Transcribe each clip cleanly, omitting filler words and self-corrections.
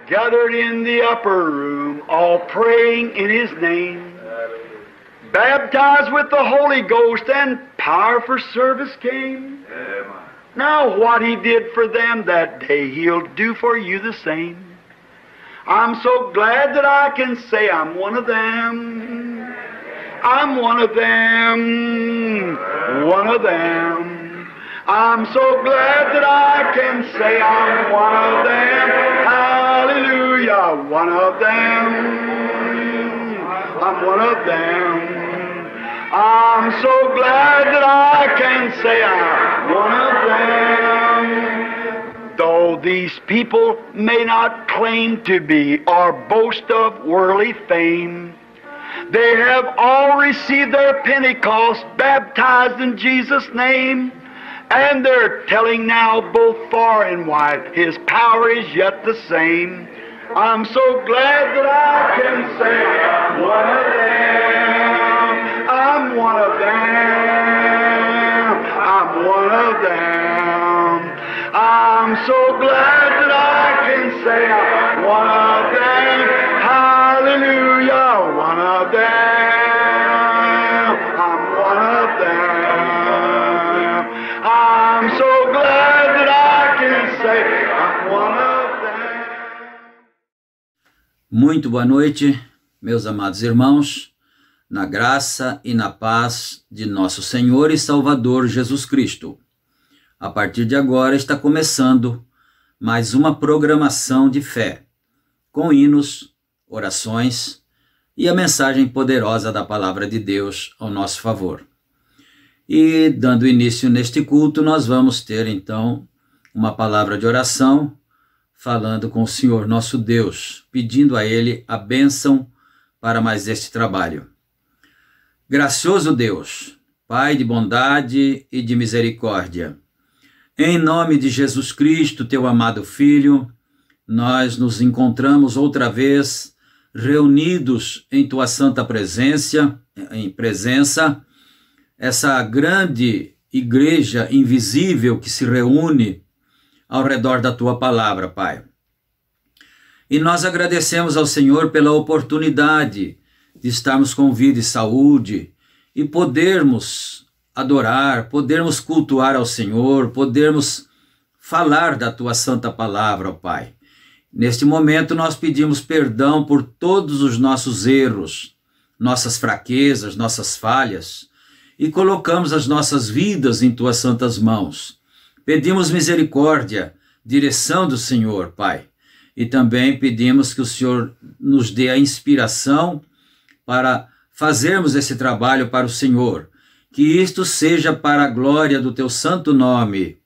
Gathered in the upper room, all praying in His name, baptized with the Holy Ghost, and power for service came. Now what He did for them that day, He'll do for you the same. I'm so glad that I can say I'm one of them. I'm one of them, one of them. I'm so glad that I can say I'm one of them. Hallelujah, one of them. I'm one of them. I'm so glad that I can say I'm one of them. Though these people may not claim to be or boast of worldly fame, they have all received their Pentecost, baptized in Jesus' name. And they're telling now both far and wide, His power is yet the same. I'm so glad that I can say I'm one of them. I'm one of them. I'm one of them. I'm so glad that I can say I'm one of them. Hallelujah, one of them. I'm one of them. I'm so glad that I can say I'm one of them. Muito boa noite, meus amados irmãos, na graça e na paz de nosso Senhor e Salvador Jesus Cristo. A partir de agora está começando mais uma programação de fé, com hinos, orações e a mensagem poderosa da Palavra de Deus ao nosso favor. E, dando início neste culto, nós vamos ter, então, uma palavra de oração, falando com o Senhor nosso Deus, pedindo a Ele a bênção para mais este trabalho. Gracioso Deus, Pai de bondade e de misericórdia, em nome de Jesus Cristo, Teu amado Filho, nós nos encontramos outra vez reunidos em Tua santa presença, essa grande igreja invisível que se reúne ao redor da Tua palavra, Pai. E nós agradecemos ao Senhor pela oportunidade de estarmos com vida e saúde e podermos adorar, podermos cultuar ao Senhor, podermos falar da Tua santa palavra, ó Pai. Neste momento nós pedimos perdão por todos os nossos erros, nossas fraquezas, nossas falhas, e colocamos as nossas vidas em Tuas santas mãos. Pedimos misericórdia, direção do Senhor, Pai. E também pedimos que o Senhor nos dê a inspiração para fazermos esse trabalho para o Senhor. Que isto seja para a glória do Teu santo nome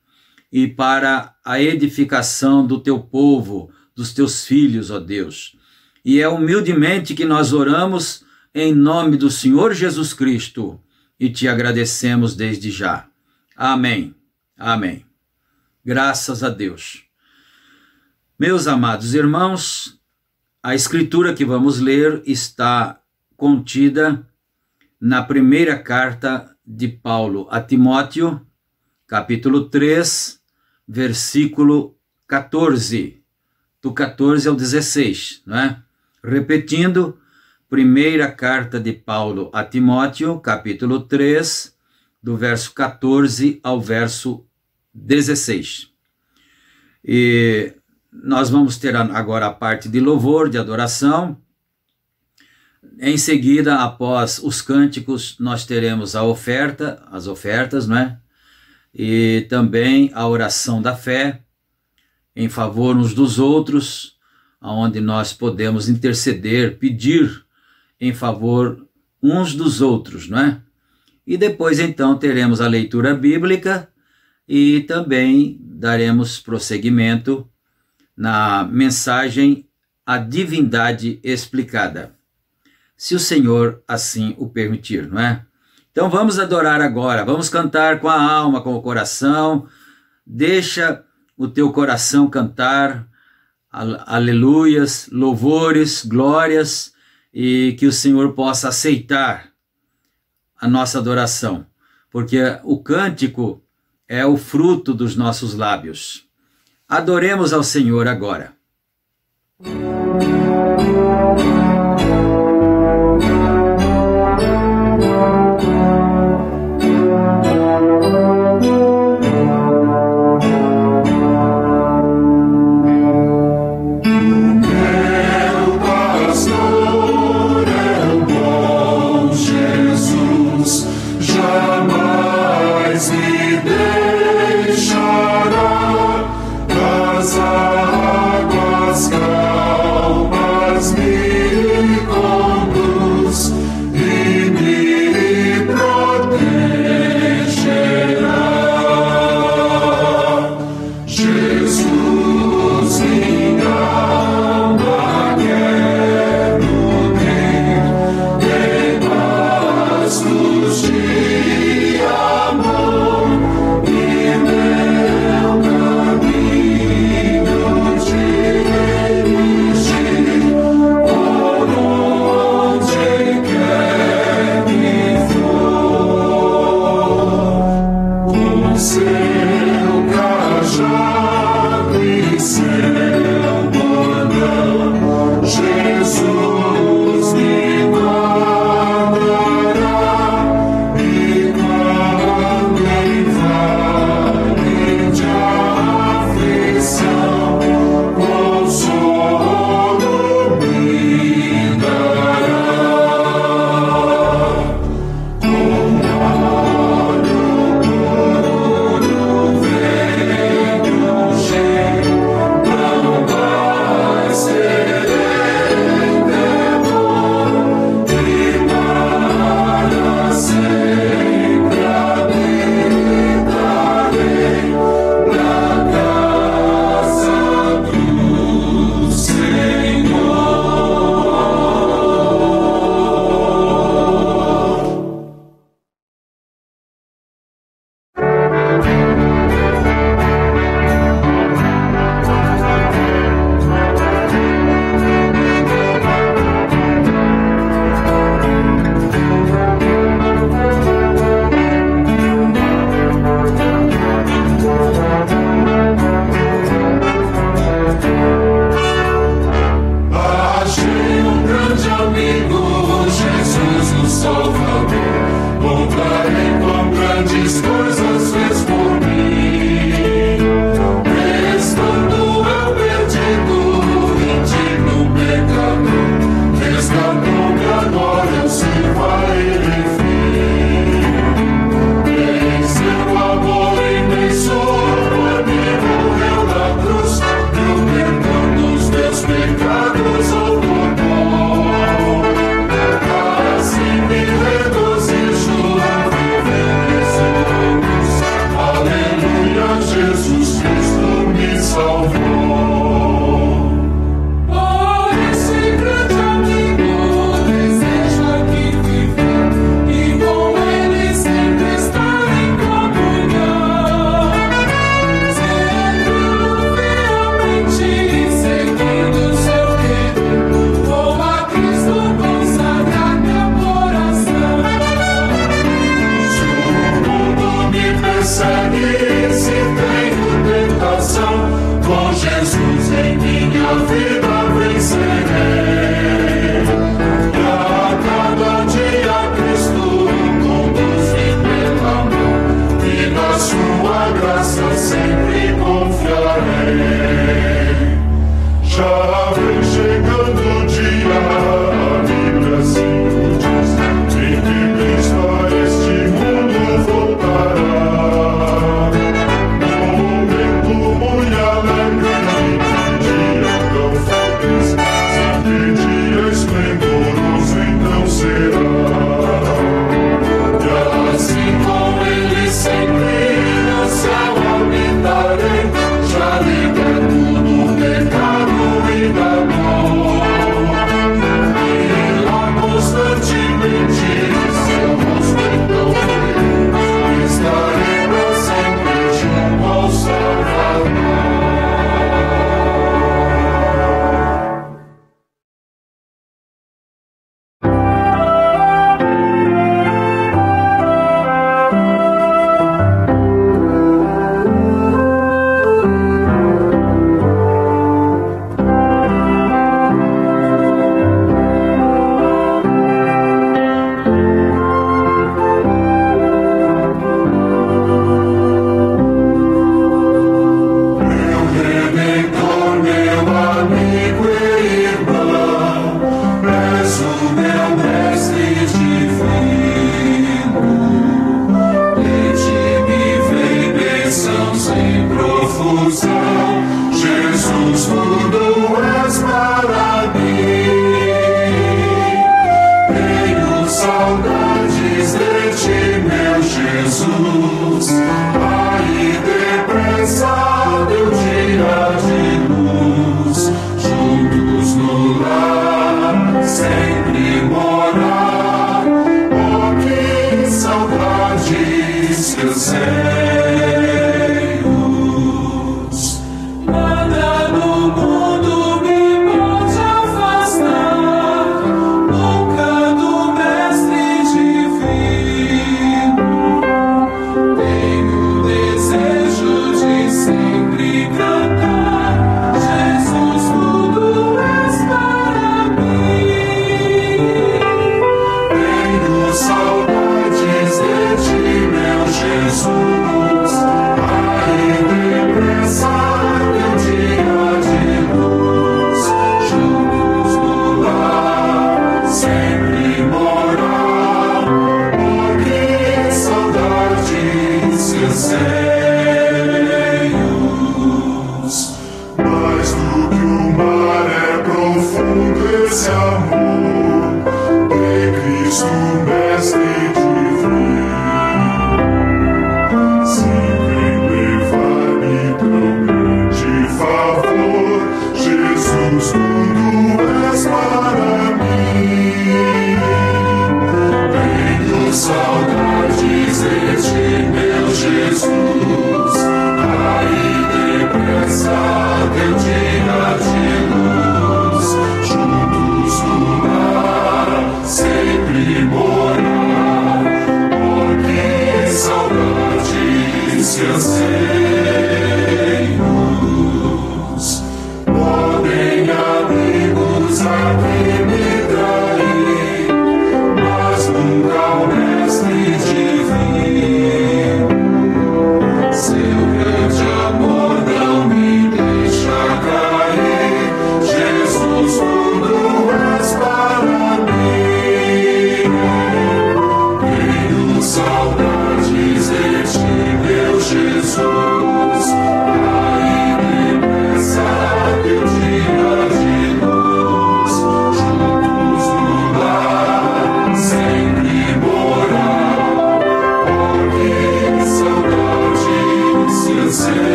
e para a edificação do Teu povo, dos Teus filhos, ó Deus. E é humildemente que nós oramos em nome do Senhor Jesus Cristo e Te agradecemos desde já. Amém. Amém. Graças a Deus. Meus amados irmãos, a escritura que vamos ler está contida na primeira carta de Paulo a Timóteo, capítulo 3, versículo 14, do 14 ao 16, não é? Repetindo, primeira carta de Paulo a Timóteo, capítulo 3, do verso 14 ao verso 16. E nós vamos ter agora a parte de louvor, de adoração. Em seguida, após os cânticos, nós teremos as ofertas, não é? E também a oração da fé, em favor uns dos outros, onde nós podemos interceder, pedir em favor uns dos outros, não é? E depois, então, teremos a leitura bíblica e também daremos prosseguimento na mensagem A Divindade Explicada, se o Senhor assim o permitir, não é? Então vamos adorar agora, vamos cantar com a alma, com o coração. Deixa o teu coração cantar aleluias, louvores, glórias, e que o Senhor possa aceitar a nossa adoração, porque o cântico é o fruto dos nossos lábios. Adoremos ao Senhor agora. Sua graça sempre confiarei. ilusão. Jesus, tudo és para mim. Tenho saudades de ti, meu Jesus. Aí depressa teu dia de luz, juntos no lar, sempre morar. Oh, que saudades que eu sei.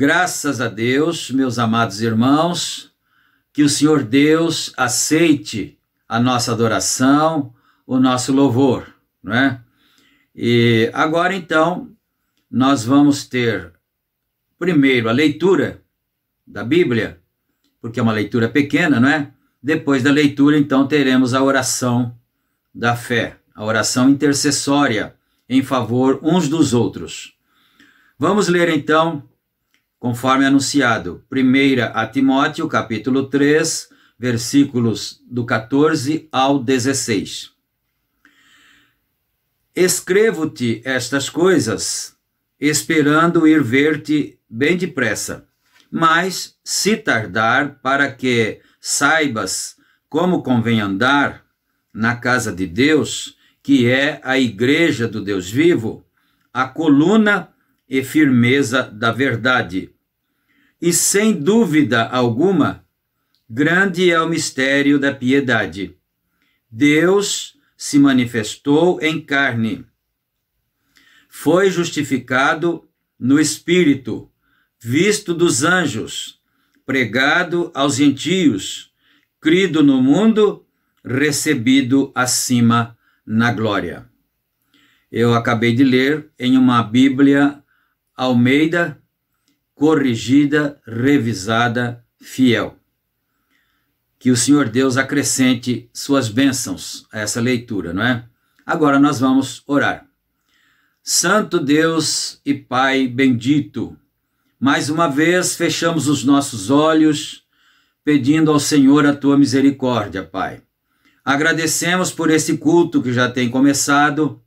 Graças a Deus, meus amados irmãos, que o Senhor Deus aceite a nossa adoração, o nosso louvor, não é? E agora então, nós vamos ter primeiro a leitura da Bíblia, porque é uma leitura pequena, não é? Depois da leitura, então, teremos a oração da fé, a oração intercessória em favor uns dos outros. Vamos ler então, conforme anunciado, 1 a Timóteo, capítulo 3, versículos do 14 ao 16. Escrevo-te estas coisas, esperando ir ver-te bem depressa, mas se tardar, para que saibas como convém andar na casa de Deus, que é a igreja do Deus vivo, a coluna e firmeza da verdade. E sem dúvida alguma, grande é o mistério da piedade. Deus se manifestou em carne. Foi justificado no Espírito, visto dos anjos, pregado aos gentios, crido no mundo, recebido acima na glória. Eu acabei de ler em uma Bíblia Almeida, corrigida, revisada, fiel. Que o Senhor Deus acrescente suas bênçãos a essa leitura, não é? Agora nós vamos orar. Santo Deus e Pai bendito, mais uma vez fechamos os nossos olhos, pedindo ao Senhor a tua misericórdia, Pai. Agradecemos por esse culto que já tem começado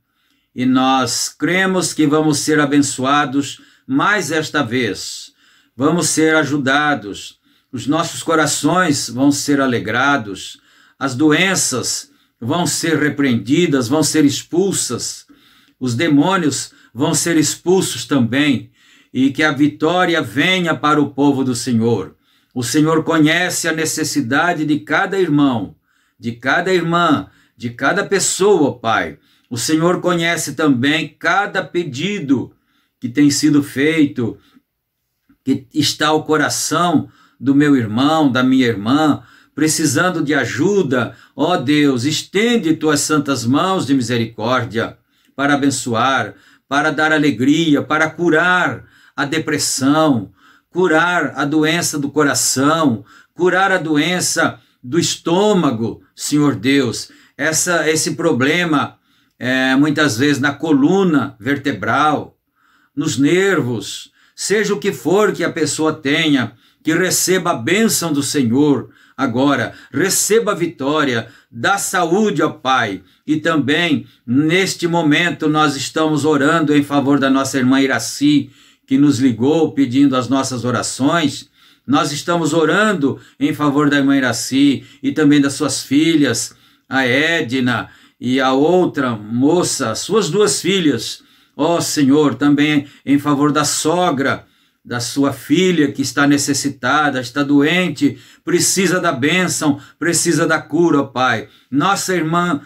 e nós cremos que vamos ser abençoados mais esta vez. Vamos ser ajudados, os nossos corações vão ser alegrados, as doenças vão ser repreendidas, vão ser expulsas, os demônios vão ser expulsos também, e que a vitória venha para o povo do Senhor. O Senhor conhece a necessidade de cada irmão, de cada irmã, de cada pessoa, Pai. O Senhor conhece também cada pedido que tem sido feito, que está ao coração do meu irmão, da minha irmã, precisando de ajuda. Ó Deus, estende tuas santas mãos de misericórdia para abençoar, para dar alegria, para curar a depressão, curar a doença do coração, curar a doença do estômago, Senhor Deus. Esse problema, muitas vezes na coluna vertebral, nos nervos, seja o que for que a pessoa tenha, que receba a bênção do Senhor agora, receba a vitória, dá saúde, ó Pai. E também, neste momento, nós estamos orando em favor da nossa irmã Iraci, que nos ligou pedindo as nossas orações. Nós estamos orando em favor da irmã Iraci e também das suas filhas, a Edna e a outra moça, suas duas filhas. Ó Senhor, também em favor da sogra, da sua filha que está necessitada, está doente, precisa da bênção, precisa da cura, ó Pai. Nossa irmã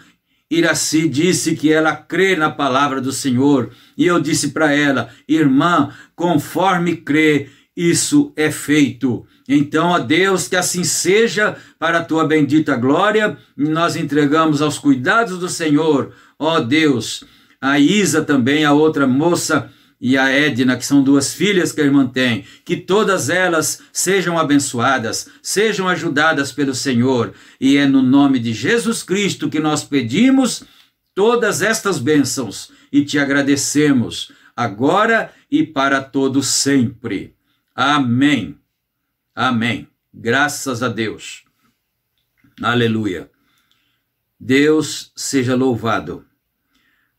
Iraci disse que ela crê na palavra do Senhor, e eu disse para ela: irmã, conforme crê, isso é feito. Então, ó Deus, que assim seja para a tua bendita glória, e nós entregamos aos cuidados do Senhor, ó Deus, a Isa também, a outra moça, e a Edna, que são duas filhas que a irmã tem, que todas elas sejam abençoadas, sejam ajudadas pelo Senhor, e é no nome de Jesus Cristo que nós pedimos todas estas bênçãos e te agradecemos agora e para todo sempre. Amém. Amém. Graças a Deus. Aleluia. Deus seja louvado.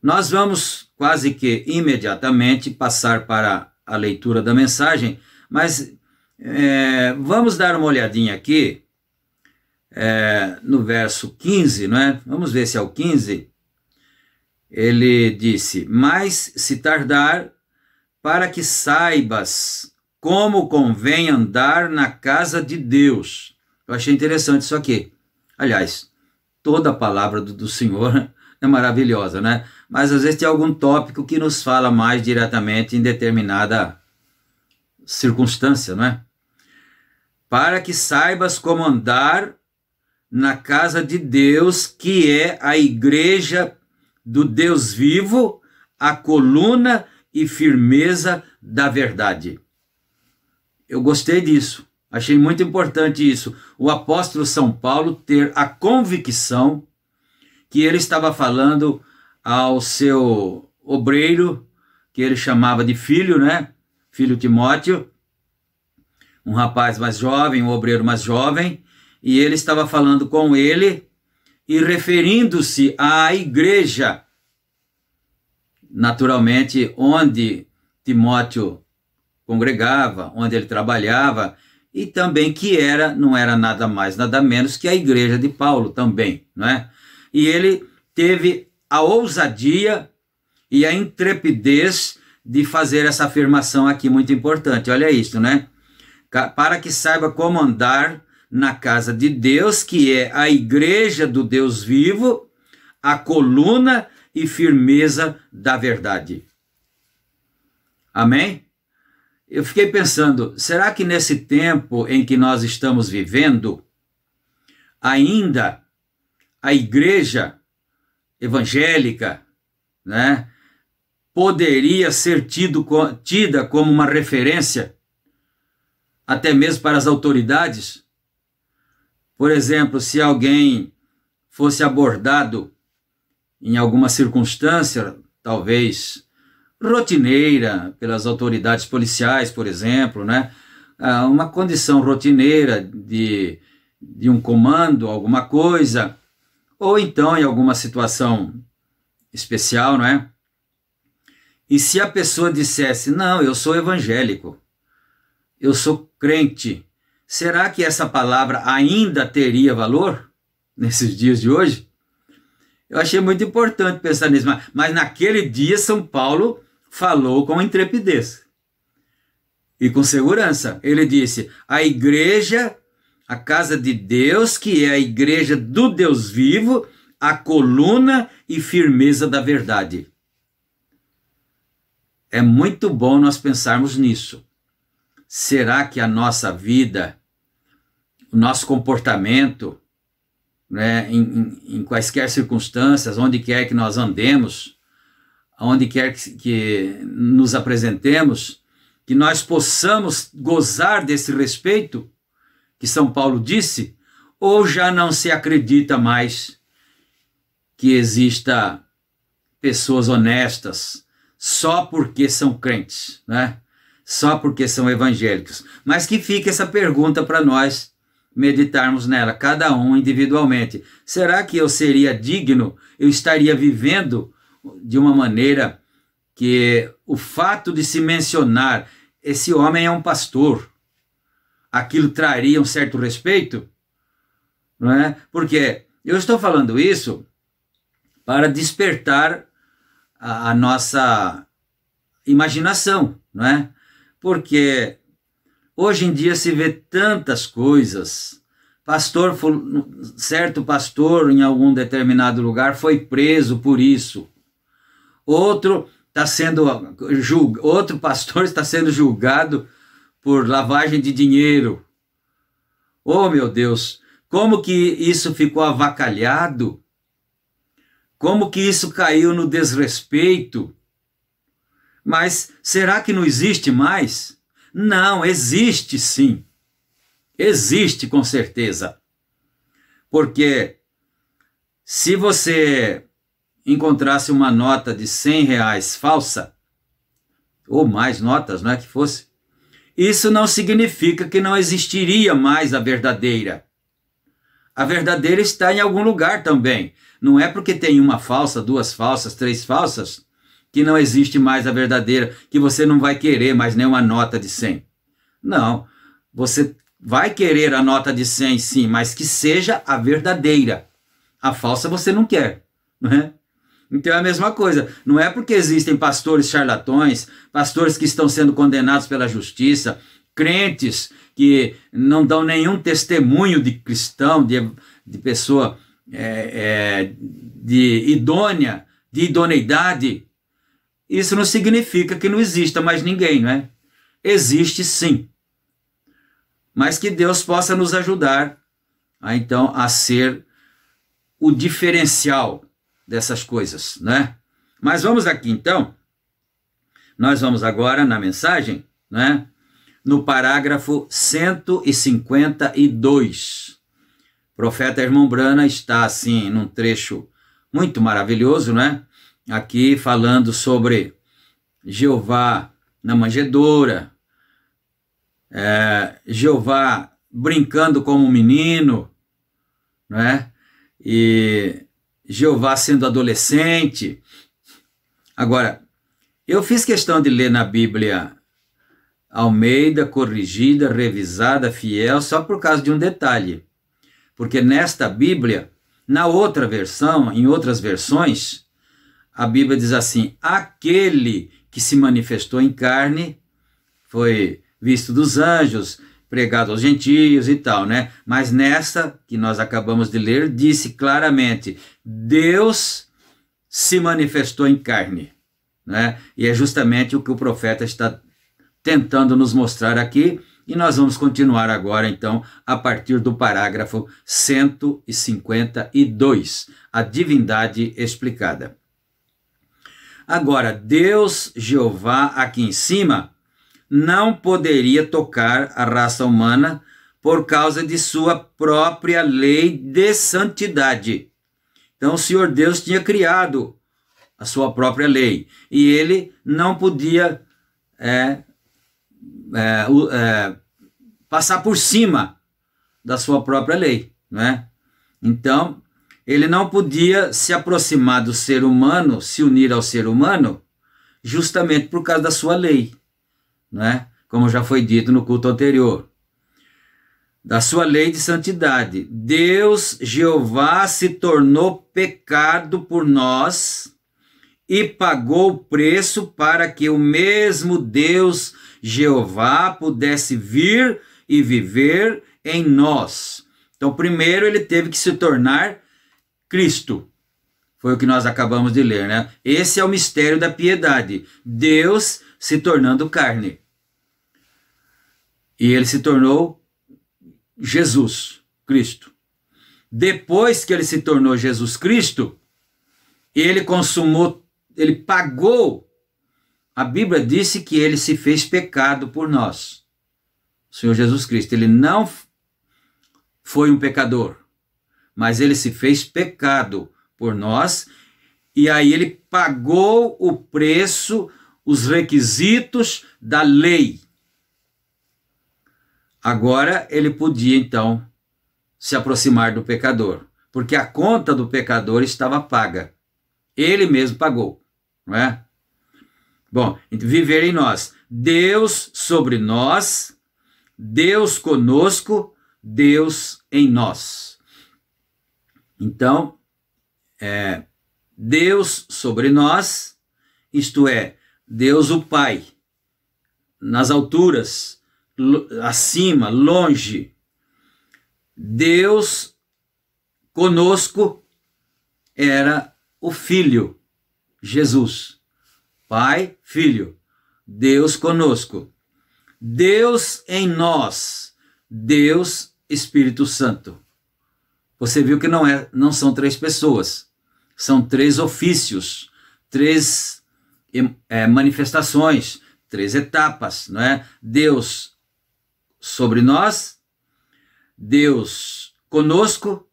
Nós vamos quase que imediatamente passar para a leitura da mensagem, mas vamos dar uma olhadinha aqui no verso 15, não é? Vamos ver se é o 15. Ele disse: mas se tardar, para que saibas como convém andar na casa de Deus. Eu achei interessante isso aqui. Aliás, toda a palavra do Senhor é maravilhosa, né? Mas às vezes tem algum tópico que nos fala mais diretamente em determinada circunstância, não é? Para que saibas como andar na casa de Deus, que é a igreja do Deus vivo, a coluna e firmeza da verdade. Eu gostei disso, achei muito importante isso. O apóstolo São Paulo ter a convicção que ele estava falando ao seu obreiro, que ele chamava de filho, né? Filho Timóteo, um rapaz mais jovem, um obreiro mais jovem, e ele estava falando com ele e referindo-se à igreja, naturalmente, onde Timóteo congregava, onde ele trabalhava, e também que não era nada mais, nada menos que a igreja de Paulo também, não é? E ele teve a ousadia e a intrepidez de fazer essa afirmação aqui muito importante. Olha isso, né? Para que saiba como andar na casa de Deus, que é a igreja do Deus vivo, a coluna e firmeza da verdade. Amém? Eu fiquei pensando, será que nesse tempo em que nós estamos vivendo, ainda a igreja evangélica, né, poderia ser tida como uma referência, até mesmo para as autoridades? Por exemplo, se alguém fosse abordado em alguma circunstância, talvez rotineira, pelas autoridades policiais, por exemplo, né? Uma condição rotineira de um comando, alguma coisa, ou então em alguma situação especial, não é? E se a pessoa dissesse, não, eu sou evangélico, eu sou crente, será que essa palavra ainda teria valor nesses dias de hoje? Eu achei muito importante pensar nisso, mas naquele dia São Paulo falou com intrepidez e com segurança. Ele disse, a igreja, a casa de Deus, que é a igreja do Deus vivo, a coluna e firmeza da verdade. É muito bom nós pensarmos nisso. Será que a nossa vida, o nosso comportamento, né, em quaisquer circunstâncias, onde quer que nós andemos, onde quer que nos apresentemos, que nós possamos gozar desse respeito que São Paulo disse, ou já não se acredita mais que exista pessoas honestas só porque são crentes, né? Só porque são evangélicos? Mas que fique essa pergunta para nós meditarmos nela, cada um individualmente. Será que eu seria digno, eu estaria vivendo de uma maneira que o fato de se mencionar, esse homem é um pastor, aquilo traria um certo respeito? Não é? Porque eu estou falando isso para despertar a nossa imaginação, não é? Porque hoje em dia se vê tantas coisas. Certo pastor em algum determinado lugar foi preso por isso. Outro pastor está sendo julgado por lavagem de dinheiro. Oh, meu Deus, como que isso ficou avacalhado? Como que isso caiu no desrespeito? Mas será que não existe mais? Não, existe sim. Existe com certeza. Porque se você encontrasse uma nota de R$100 falsa, ou mais notas, não é que fosse, isso não significa que não existiria mais a verdadeira. A verdadeira está em algum lugar também. Não é porque tem uma falsa, 2 falsas, 3 falsas, que não existe mais a verdadeira, que você não vai querer mais nenhuma nota de 100. Não, você vai querer a nota de 100 sim, mas que seja a verdadeira. A falsa você não quer, não é? Então é a mesma coisa, não é porque existem pastores charlatões, pastores que estão sendo condenados pela justiça, crentes que não dão nenhum testemunho de cristão, de pessoa de idoneidade. Isso não significa que não exista mais ninguém, não é? existe sim. Mas que Deus possa nos ajudar então a ser o diferencial dessas coisas, né? Mas vamos aqui então, nós vamos agora na mensagem, né? No parágrafo 152. O profeta Irmão Brana está assim num trecho muito maravilhoso, né? Aqui falando sobre Jeová na manjedoura, Jeová brincando como um menino, né? E Jeová sendo adolescente. Agora, eu fiz questão de ler na Bíblia Almeida, corrigida, revisada, fiel, só por causa de um detalhe. Porque nesta Bíblia, na outra versão, em outras versões, a Bíblia diz assim: aquele que se manifestou em carne foi visto dos anjos, pregado aos gentios e tal, né? Mas nessa que nós acabamos de ler, disse claramente: Deus se manifestou em carne, né? E é justamente o que o profeta está tentando nos mostrar aqui, e nós vamos continuar agora, então, a partir do parágrafo 152, a divindade explicada. Agora, Deus, Jeová, aqui em cima, não poderia tocar a raça humana por causa de sua própria lei de santidade. Então, o Senhor Deus tinha criado a sua própria lei, e ele não podia passar por cima da sua própria lei, né? Então, ele não podia se aproximar do ser humano, se unir ao ser humano, justamente por causa da sua lei, né? Como já foi dito no culto anterior. Da sua lei de santidade. Deus, Jeová, se tornou pecado por nós e pagou o preço para que o mesmo Deus, Jeová, pudesse vir e viver em nós. Então, primeiro ele teve que se tornar Cristo. Foi o que nós acabamos de ler, né? Esse é o mistério da piedade. Deus se tornando carne. E ele se tornou Jesus, Cristo. Depois que ele se tornou Jesus Cristo, ele consumou, ele pagou. A Bíblia disse que ele se fez pecado por nós. O Senhor Jesus Cristo, ele não foi um pecador, mas ele se fez pecado por nós, e aí ele pagou o preço, os requisitos da lei. Agora ele podia então se aproximar do pecador, porque a conta do pecador estava paga. Ele mesmo pagou, não é? Bom, viver em nós. Deus sobre nós, Deus conosco, Deus em nós. Então, Deus sobre nós, isto é, Deus o Pai, nas alturas, acima, longe. Deus conosco era o Filho, Jesus. Pai, Filho, Deus conosco. Deus em nós, Deus Espírito Santo. Você viu que não são três pessoas, são três ofícios, três manifestações, três etapas, não é? Deus sobre nós, Deus conosco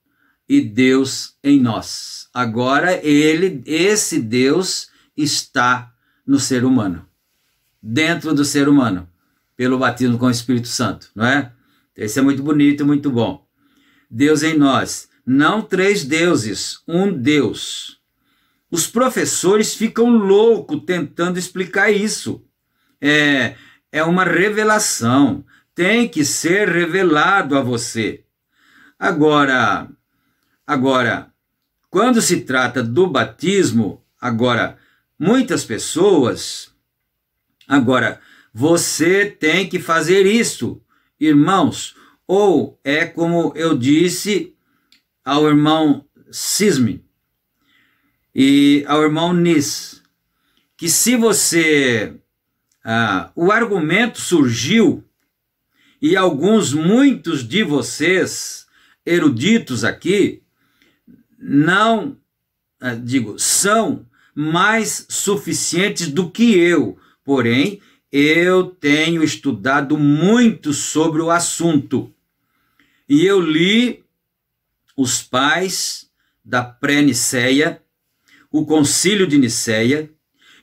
e Deus em nós. Agora esse Deus está no ser humano, dentro do ser humano, pelo batismo com o Espírito Santo, não é? Esse é muito bonito e muito bom. Deus em nós, não três deuses, um Deus. Os professores ficam loucos tentando explicar isso. É uma revelação, tem que ser revelado a você. Agora, quando se trata do batismo, muitas pessoas, você tem que fazer isso, irmãos, ou é como eu disse ao irmão Cisme e ao irmão Nis, que se você o argumento surgiu e muitos de vocês, eruditos aqui, são mais suficientes do que eu, porém, eu tenho estudado muito sobre o assunto. E eu li os pais da pré-Niceia, o Concílio de Niceia,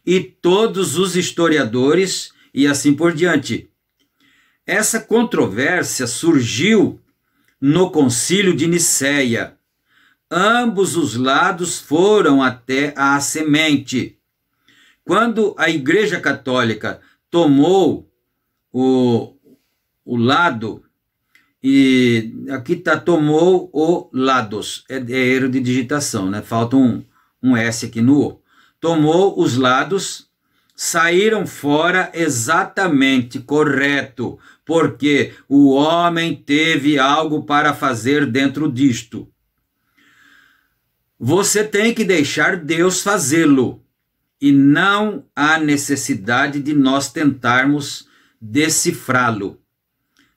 e todos os historiadores, e assim por diante. Essa controvérsia surgiu no Concílio de Niceia. Ambos os lados foram até a semente. Quando a Igreja Católica tomou o lado, e aqui está, tomou o lados, é erro de digitação, né? Falta um S aqui no O. Tomou os lados, saíram fora exatamente correto, porque o homem teve algo para fazer dentro disto. Você tem que deixar Deus fazê-lo, e não há necessidade de nós tentarmos decifrá-lo.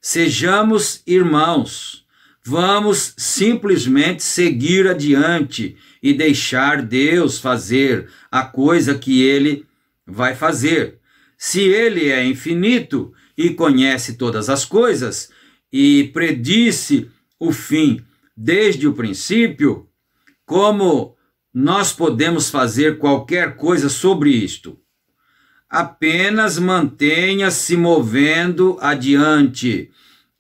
Sejamos irmãos, vamos simplesmente seguir adiante e deixar Deus fazer a coisa que Ele vai fazer. Se Ele é infinito e conhece todas as coisas e predisse o fim desde o princípio, como nós podemos fazer qualquer coisa sobre isto? Apenas mantenha-se movendo adiante.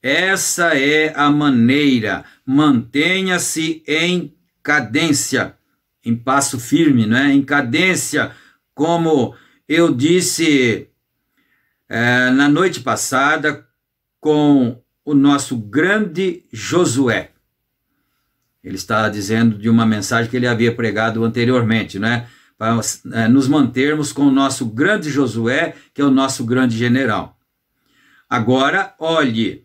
Essa é a maneira. Mantenha-se em cadência, em passo firme, né? Em cadência, como eu disse na noite passada com o nosso grande Josué. Ele está dizendo de uma mensagem que ele havia pregado anteriormente, né? Para nos mantermos com o nosso grande Josué, que é o nosso grande general. Agora, olhe,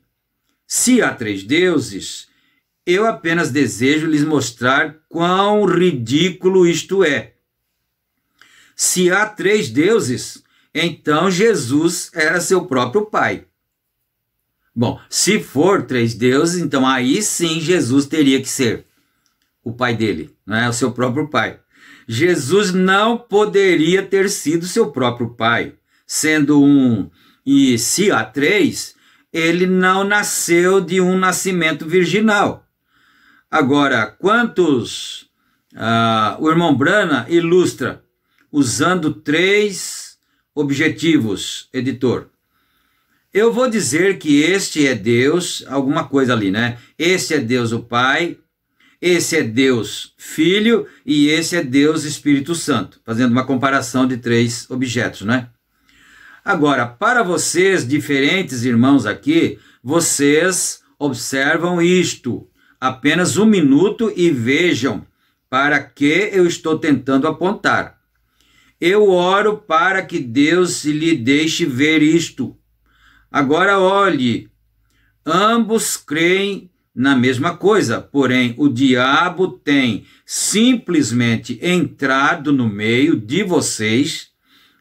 se há 3 deuses, eu apenas desejo lhes mostrar quão ridículo isto é. Se há 3 deuses, então Jesus era seu próprio pai. Bom, se for 3 deuses, então aí sim Jesus teria que ser o pai dele, não é? O seu próprio pai. Jesus não poderia ter sido seu próprio pai, sendo um. E se há 3, ele não nasceu de um nascimento virginal. Agora, quantos o irmão Brana ilustra usando 3 objetivos, editor? Eu vou dizer que este é Deus, alguma coisa ali, né? Este é Deus o Pai, esse é Deus Filho e esse é Deus Espírito Santo, fazendo uma comparação de 3 objetos, né? Agora, para vocês, diferentes irmãos aqui, vocês observam isto, apenas 1 minuto e vejam para que eu estou tentando apontar. Eu oro para que Deus lhe deixe ver isto. Agora olhe, ambos creem na mesma coisa, porém o diabo tem simplesmente entrado no meio de vocês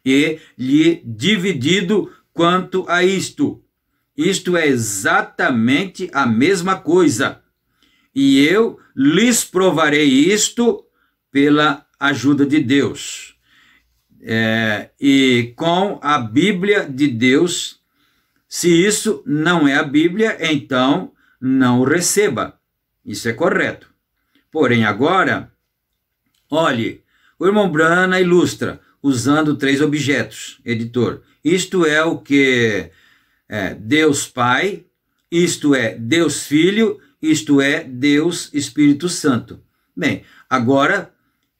e lhe dividido quanto a isto. Isto é exatamente a mesma coisa. E eu lhes provarei isto pela ajuda de Deus. E com a Bíblia de Deus. Se isso não é a Bíblia, então não o receba. Isso é correto. Porém, agora, olhe, o irmão Brana ilustra, usando 3 objetos, editor. Isto é o que é Deus Pai, isto é Deus Filho, isto é Deus Espírito Santo. Bem, agora,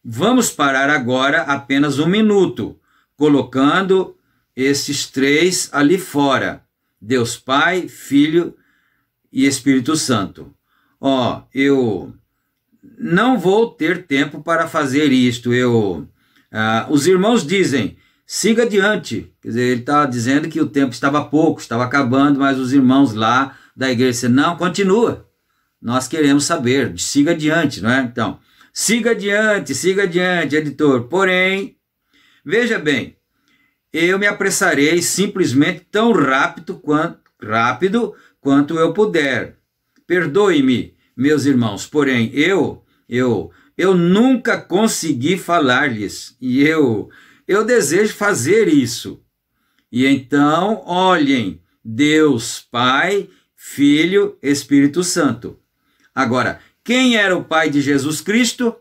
vamos parar agora apenas 1 minuto, colocando esses 3 ali fora. Deus Pai, Filho e Espírito Santo. Eu não vou ter tempo para fazer isto. Os irmãos dizem, siga adiante. Quer dizer, ele está dizendo que o tempo estava pouco, estava acabando, mas os irmãos lá da igreja disseram, não, continua. Nós queremos saber, siga adiante, não é? Então, siga adiante, editor. Porém, veja bem, eu me apressarei simplesmente tão rápido quanto eu puder. Perdoe-me, meus irmãos, porém eu nunca consegui falar-lhes, e eu desejo fazer isso. E então, olhem, Deus Pai, Filho, Espírito Santo. Agora, quem era o Pai de Jesus Cristo?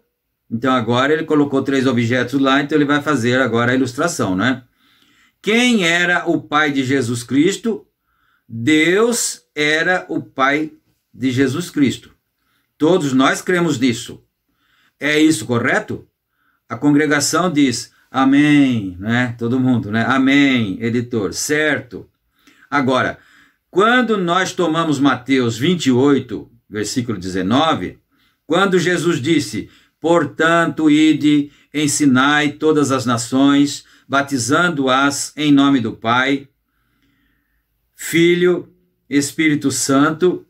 Então agora ele colocou 3 objetos lá, então ele vai fazer agora a ilustração, né? Quem era o Pai de Jesus Cristo? Deus era o Pai de Jesus Cristo. Todos nós cremos nisso. É isso correto? A congregação diz, amém, né? Todo mundo, né? Amém, editor, certo. Agora, quando nós tomamos Mateus 28, versículo 19, quando Jesus disse, portanto, ide, ensinai todas as nações, batizando-as em nome do Pai, Filho, Espírito Santo.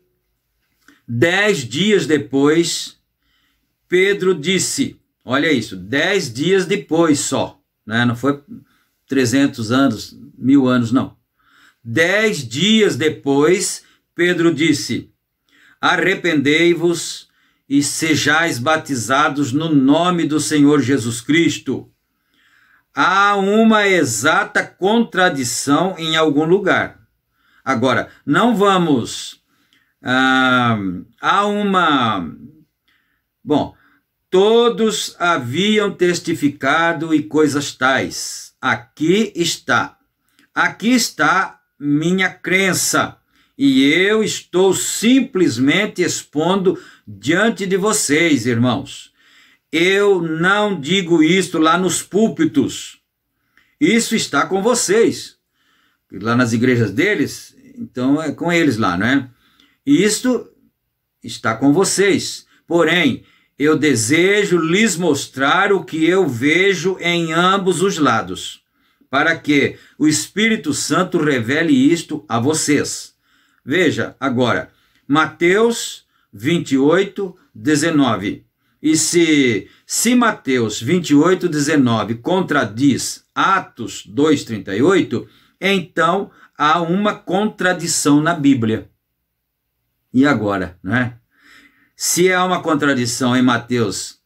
10 dias depois, Pedro disse, olha isso, 10 dias depois só, né? Não foi 300 anos, 1000 anos, não. 10 dias depois, Pedro disse, arrependei-vos e sejais batizados no nome do Senhor Jesus Cristo. Há uma exata contradição em algum lugar. Agora, não vamos... Bom, todos haviam testificado e coisas tais. Aqui está minha crença. E eu estou simplesmente expondo diante de vocês, irmãos. Eu não digo isto lá nos púlpitos. Isso está com vocês. Lá nas igrejas deles, então é com eles lá, não é? Isto está com vocês. Porém, eu desejo lhes mostrar o que eu vejo em ambos os lados, para que o Espírito Santo revele isto a vocês. Veja agora, Mateus 28, 19. E se Mateus 28, 19 contradiz Atos 2, 38, então há uma contradição na Bíblia. E agora, né? Se há uma contradição em Mateus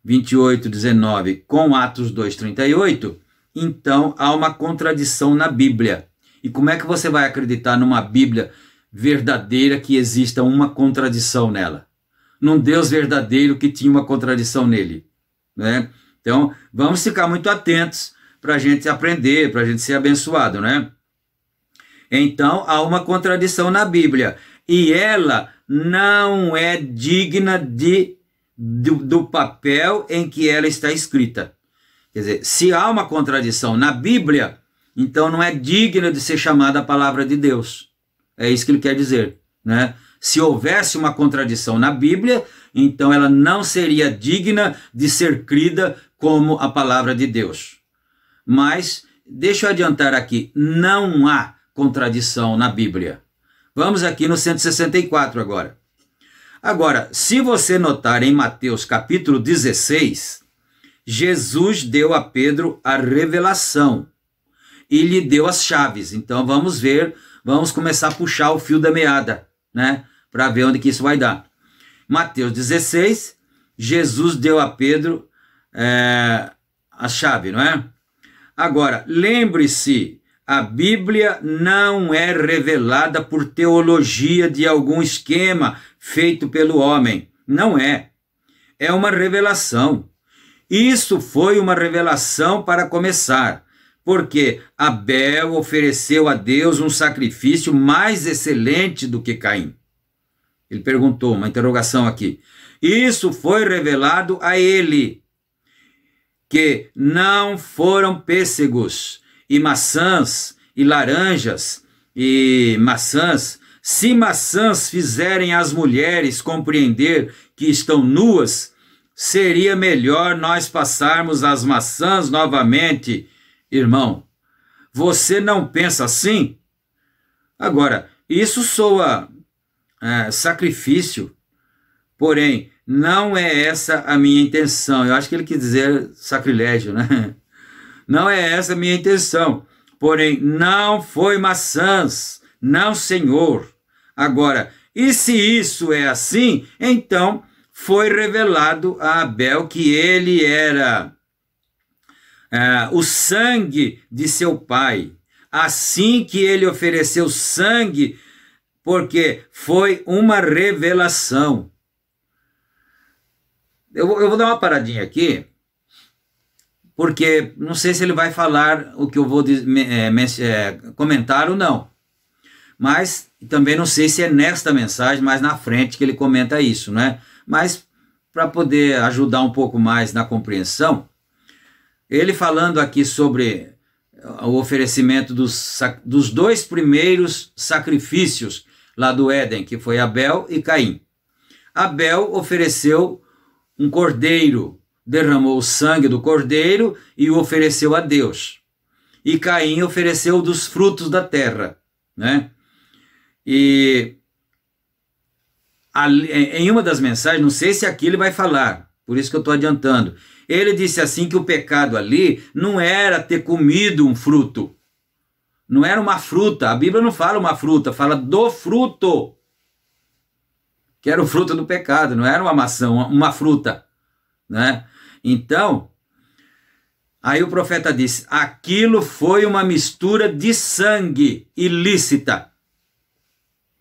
28, 19 com Atos 2, 38, então há uma contradição na Bíblia. E como é que você vai acreditar numa Bíblia verdadeira que exista uma contradição nela? Num Deus verdadeiro que tinha uma contradição nele, né? Então, vamos ficar muito atentos para a gente aprender, para a gente ser abençoado, né? Então, há uma contradição na Bíblia, e ela não é digna do papel em que ela está escrita. Quer dizer, se há uma contradição na Bíblia, então não é digna de ser chamada a palavra de Deus. É isso que ele quer dizer, né? Se houvesse uma contradição na Bíblia, então ela não seria digna de ser crida como a palavra de Deus. Mas, deixa eu adiantar aqui, não há contradição na Bíblia. Vamos aqui no 164 agora. Agora, se você notar em Mateus capítulo 16, Jesus deu a Pedro a revelação e lhe deu as chaves. Então vamos ver, vamos começar a puxar o fio da meada, né? Para ver onde que isso vai dar. Mateus 16, Jesus deu a Pedro a chave, não é? Agora, lembre-se, a Bíblia não é revelada por teologia de algum esquema feito pelo homem. Não é. É uma revelação. Isso foi uma revelação para começar, porque Abel ofereceu a Deus um sacrifício mais excelente do que Caim. Ele perguntou, uma interrogação aqui. Isso foi revelado a ele, que não foram pêssegos e maçãs e laranjas e maçãs. Se maçãs fizerem as mulheres compreender que estão nuas, seria melhor nós passarmos as maçãs novamente. Irmão, você não pensa assim? Agora, isso soa sacrifício, porém, não é essa a minha intenção. Eu acho que ele quis dizer sacrilégio, né? Não é essa a minha intenção. porém não foi maçãs, não, Senhor. Agora, e se isso é assim, então foi revelado a Abel que ele era o sangue de seu pai, assim que ele ofereceu sangue, porque foi uma revelação. Eu vou dar uma paradinha aqui, porque não sei se ele vai falar o que eu vou comentar ou não, mas também não sei se é nesta mensagem, mais na frente, que ele comenta isso, né? Mas para poder ajudar um pouco mais na compreensão, ele falando aqui sobre o oferecimento dos 2 primeiros sacrifícios lá do Éden, que foi Abel e Caim. Abel ofereceu um cordeiro, derramou o sangue do cordeiro e o ofereceu a Deus. E Caim ofereceu dos frutos da terra, né? E em uma das mensagens, não sei se aqui ele vai falar, por isso que eu estou adiantando, ele disse assim que o pecado ali não era ter comido um fruto, não era uma fruta, a Bíblia não fala uma fruta, fala do fruto, que era o fruto do pecado, não era uma maçã, uma fruta, né? Então, aí o profeta disse, aquilo foi uma mistura de sangue ilícita.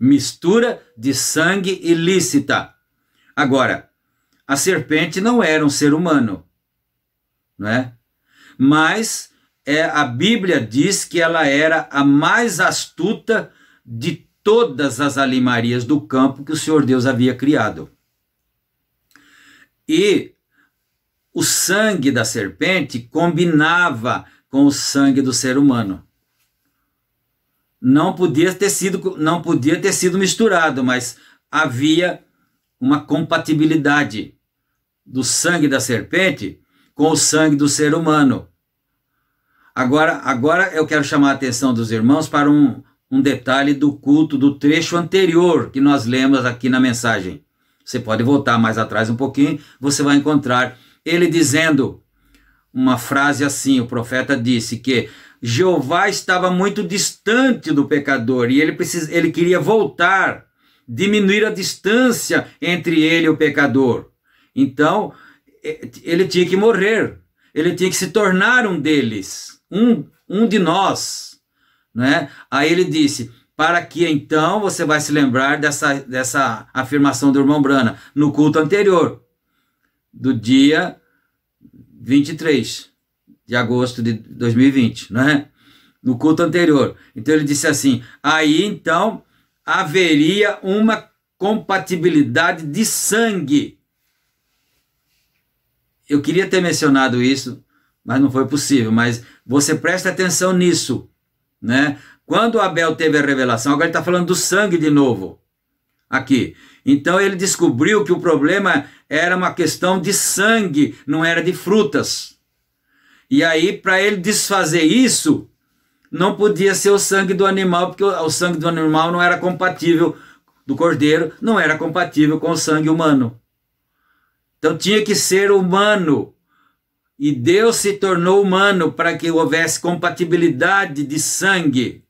Mistura de sangue ilícita. Agora, a serpente não era um ser humano, não é? Mas a Bíblia diz que ela era a mais astuta de todas as animarias do campo que o Senhor Deus havia criado. E o sangue da serpente combinava com o sangue do ser humano. Não podia ter sido misturado, mas havia uma compatibilidade do sangue da serpente com o sangue do ser humano. Agora eu quero chamar a atenção dos irmãos para um detalhe do culto do trecho anterior que nós lemos aqui na mensagem. Você pode voltar mais atrás um pouquinho, você vai encontrar ele dizendo uma frase assim, o profeta disse que Jeová estava muito distante do pecador e ele queria voltar, diminuir a distância entre ele e o pecador. Então, ele tinha que morrer, ele tinha que se tornar um deles, um de nós, né? Aí ele disse, para que então você vai se lembrar dessa afirmação do irmão Brana, no culto anterior, do dia 23 de agosto de 2020, né? No culto anterior. Então ele disse assim, aí então haveria uma compatibilidade de sangue. Eu queria ter mencionado isso, mas não foi possível, mas você presta atenção nisso, né? Quando Abel teve a revelação, agora ele está falando do sangue de novo, aqui. Então ele descobriu que o problema era uma questão de sangue, não era de frutas. E aí, para ele desfazer isso, não podia ser o sangue do animal, porque o sangue do animal não era compatível, do cordeiro, não era compatível com o sangue humano. Então tinha que ser humano. E Deus se tornou humano para que houvesse compatibilidade de sangue.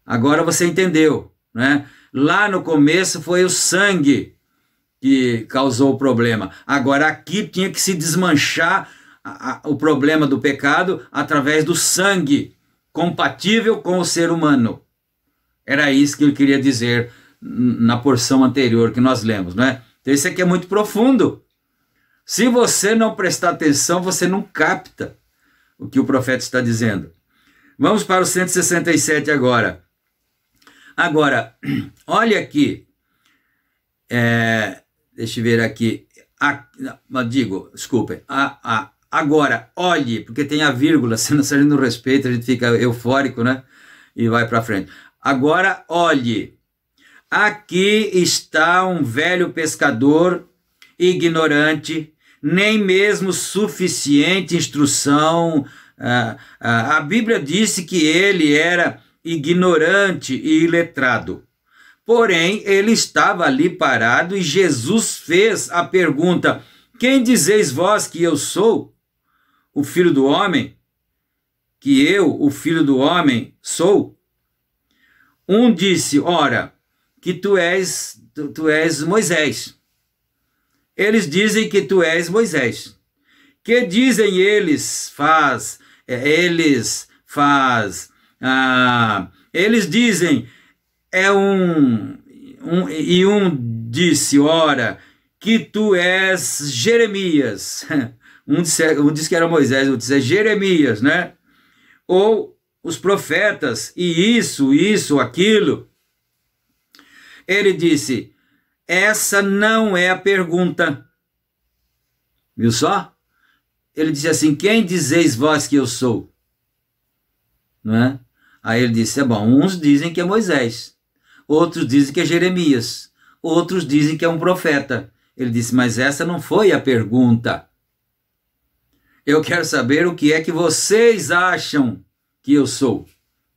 Agora você entendeu, né? Lá no começo foi o sangue que causou o problema. Agora aqui tinha que se desmanchar o problema do pecado através do sangue compatível com o ser humano. Era isso que ele queria dizer na porção anterior que nós lemos, né? Então isso aqui é muito profundo. Se você não prestar atenção, você não capta o que o profeta está dizendo. Vamos para o 167 agora. Agora, olha aqui. Deixa eu ver aqui. Desculpem. Agora, olhe, porque tem a vírgula, se não respeita, a gente fica eufórico, né? E vai para frente. Agora, olhe. Aqui está um velho pescador, ignorante, nem mesmo suficiente instrução. A Bíblia disse que ele era ignorante e iletrado. Porém, ele estava ali parado e Jesus fez a pergunta: quem dizeis vós que eu sou? O Filho do Homem? que eu, o Filho do Homem, sou? Um disse, ora, que tu és Moisés. Eles dizem que tu és Moisés. Que dizem eles eles dizem, e um disse, ora, que tu és Jeremias. Um disse que era Moisés, outro disse Jeremias, né? Ou os profetas, e isso, aquilo. Ele disse, essa não é a pergunta. Viu só? Ele disse assim, quem dizeis vós que eu sou? Não é? Aí ele disse, bom, uns dizem que é Moisés, outros dizem que é Jeremias, outros dizem que é um profeta. Ele disse, mas essa não foi a pergunta. Eu quero saber o que é que vocês acham que eu sou.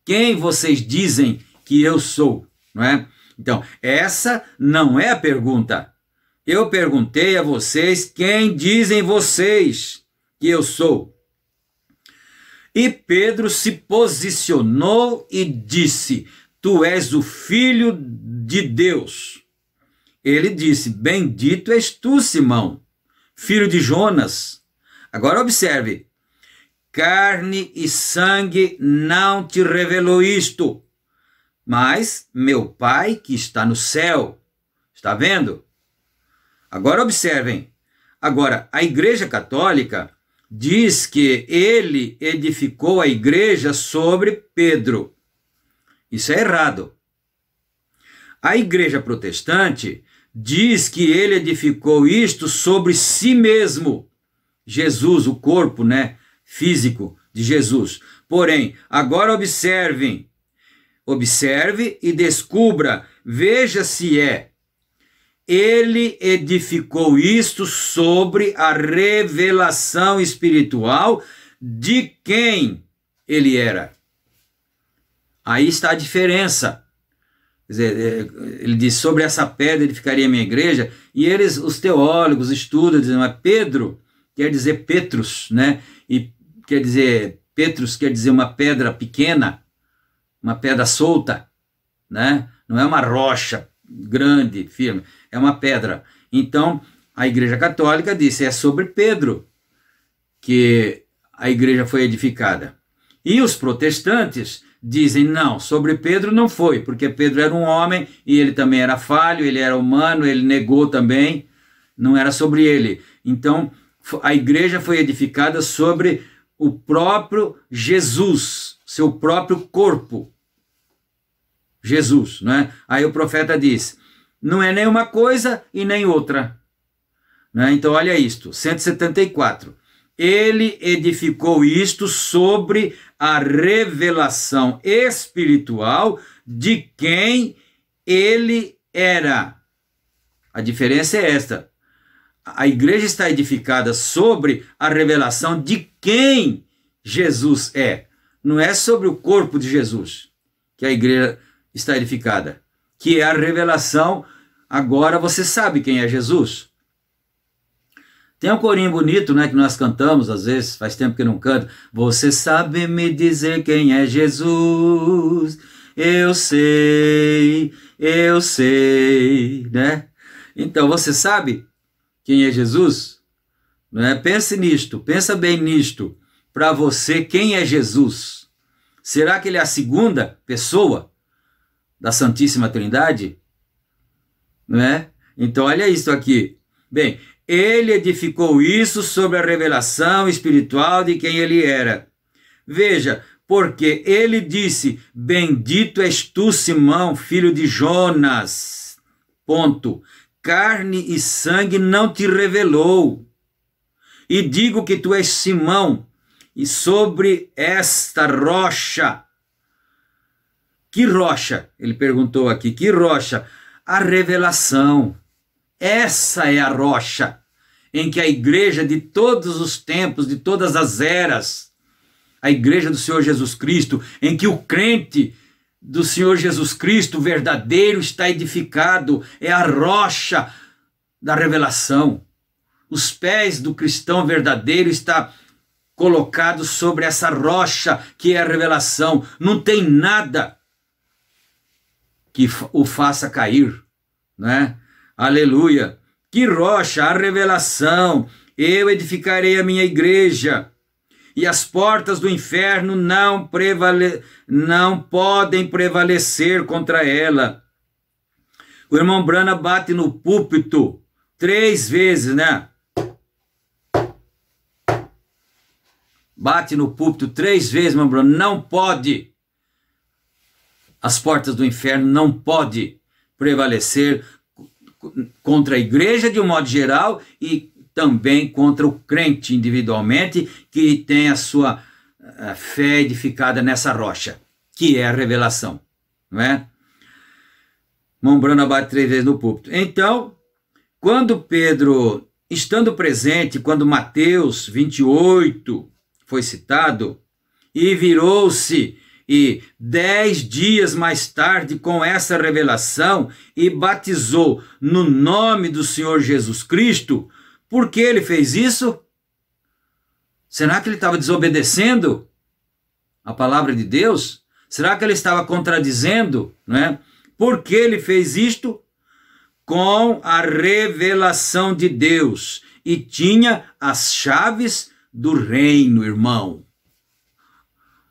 Quem vocês dizem que eu sou, não é? Então, essa não é a pergunta. Eu perguntei a vocês quem dizem vocês que eu sou. E Pedro se posicionou e disse, tu és o Filho de Deus. Ele disse, bendito és tu, Simão, filho de Jonas. Agora observe, carne e sangue não te revelou isto, mas meu Pai que está no céu. Está vendo? Agora observem. Agora, a Igreja Católica diz que ele edificou a igreja sobre Pedro. Isso é errado. A Igreja Protestante diz que ele edificou isto sobre si mesmo. Jesus, o corpo, né, físico de Jesus. Porém, agora observe e descubra, veja se é. Ele edificou isto sobre a revelação espiritual de quem ele era. Aí está a diferença. Quer dizer, ele diz, sobre essa pedra edificaria a minha igreja, e eles, os teólogos, estudam, dizem, mas Pedro quer dizer Petrus, né? E quer dizer, Petrus quer dizer uma pedra pequena, uma pedra solta, né? Não é uma rocha grande, firme, é uma pedra. Então, a Igreja Católica disse, é sobre Pedro que a igreja foi edificada. E os protestantes dizem, não, sobre Pedro não foi, porque Pedro era um homem e ele também era falho, ele era humano, ele negou também, não era sobre ele. Então, a igreja foi edificada sobre o próprio Jesus, seu próprio corpo. Jesus, né? Aí o profeta diz, não é nem uma coisa e nem outra. Né? Então, olha isto, 174. Ele edificou isto sobre a revelação espiritual de quem ele era. A diferença é esta. A igreja está edificada sobre a revelação de quem Jesus é. Não é sobre o corpo de Jesus que a igreja está edificada, que é a revelação. Agora você sabe quem é Jesus? Tem um corinho bonito, né, que nós cantamos, às vezes, faz tempo que não canto. Você sabe me dizer quem é Jesus? Eu sei, né? Então, você sabe quem é Jesus? Né? Pense nisto, pensa bem nisto. Para você, quem é Jesus? Será que ele é a segunda pessoa da Santíssima Trindade? Não é? Então, olha isso aqui. Bem, ele edificou isso sobre a revelação espiritual de quem ele era. Veja, porque ele disse, bendito és tu, Simão, filho de Jonas. Ponto. Carne e sangue não te revelou. E digo que tu és Simão, e sobre esta rocha. Que rocha? Ele perguntou aqui, que rocha? A revelação. Essa é a rocha em que a igreja de todos os tempos, de todas as eras, a igreja do Senhor Jesus Cristo, em que o crente do Senhor Jesus Cristo verdadeiro está edificado, é a rocha da revelação. Os pés do cristão verdadeiro está colocado sobre essa rocha que é a revelação. Não tem nada que o faça cair, né? Aleluia! Que rocha? A revelação. Eu edificarei a minha igreja, e as portas do inferno não podem prevalecer contra ela. O irmão Branham bate no púlpito 3 vezes, né? Bate no púlpito 3 vezes, irmão Branham. Não pode. As portas do inferno não podem prevalecer contra a igreja de um modo geral e também contra o crente individualmente que tem a sua fé edificada nessa rocha, que é a revelação, não é? Irmão Branham bate 3 vezes no púlpito. Então, quando Pedro, estando presente, quando Mateus 28 foi citado, e virou-se, e 10 dias mais tarde, com essa revelação, e batizou no nome do Senhor Jesus Cristo. Por que ele fez isso? Será que ele estava desobedecendo a palavra de Deus? Será que ele estava contradizendo, né? Por que ele fez isto? Com a revelação de Deus, e tinha as chaves do reino, irmão.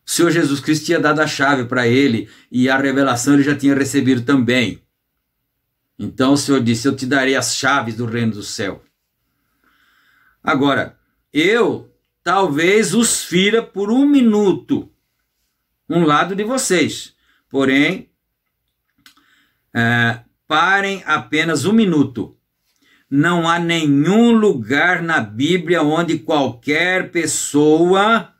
O Senhor Jesus Cristo tinha dado a chave para ele, e a revelação ele já tinha recebido também. Então o Senhor disse: eu te darei as chaves do reino do céu. Agora, eu talvez os fira por 1 minuto, um lado de vocês, porém, parem apenas 1 minuto. Não há nenhum lugar na Bíblia onde qualquer pessoa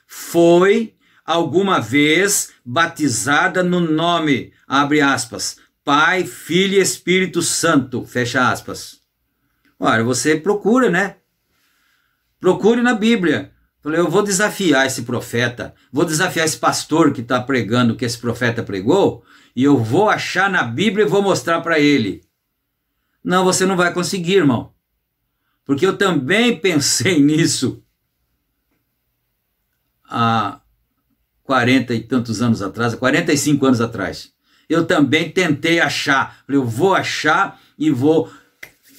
foi alguma vez batizada no nome, abre aspas, Pai, Filho e Espírito Santo, fecha aspas. Olha, você procura, né? Procure na Bíblia. Falei, eu vou desafiar esse profeta, vou desafiar esse pastor que está pregando o que esse profeta pregou, e eu vou achar na Bíblia e vou mostrar para ele. Não, você não vai conseguir, irmão. Porque eu também pensei nisso há 40 e tantos anos atrás, 45 anos atrás. Eu também tentei achar. Falei, eu vou achar e vou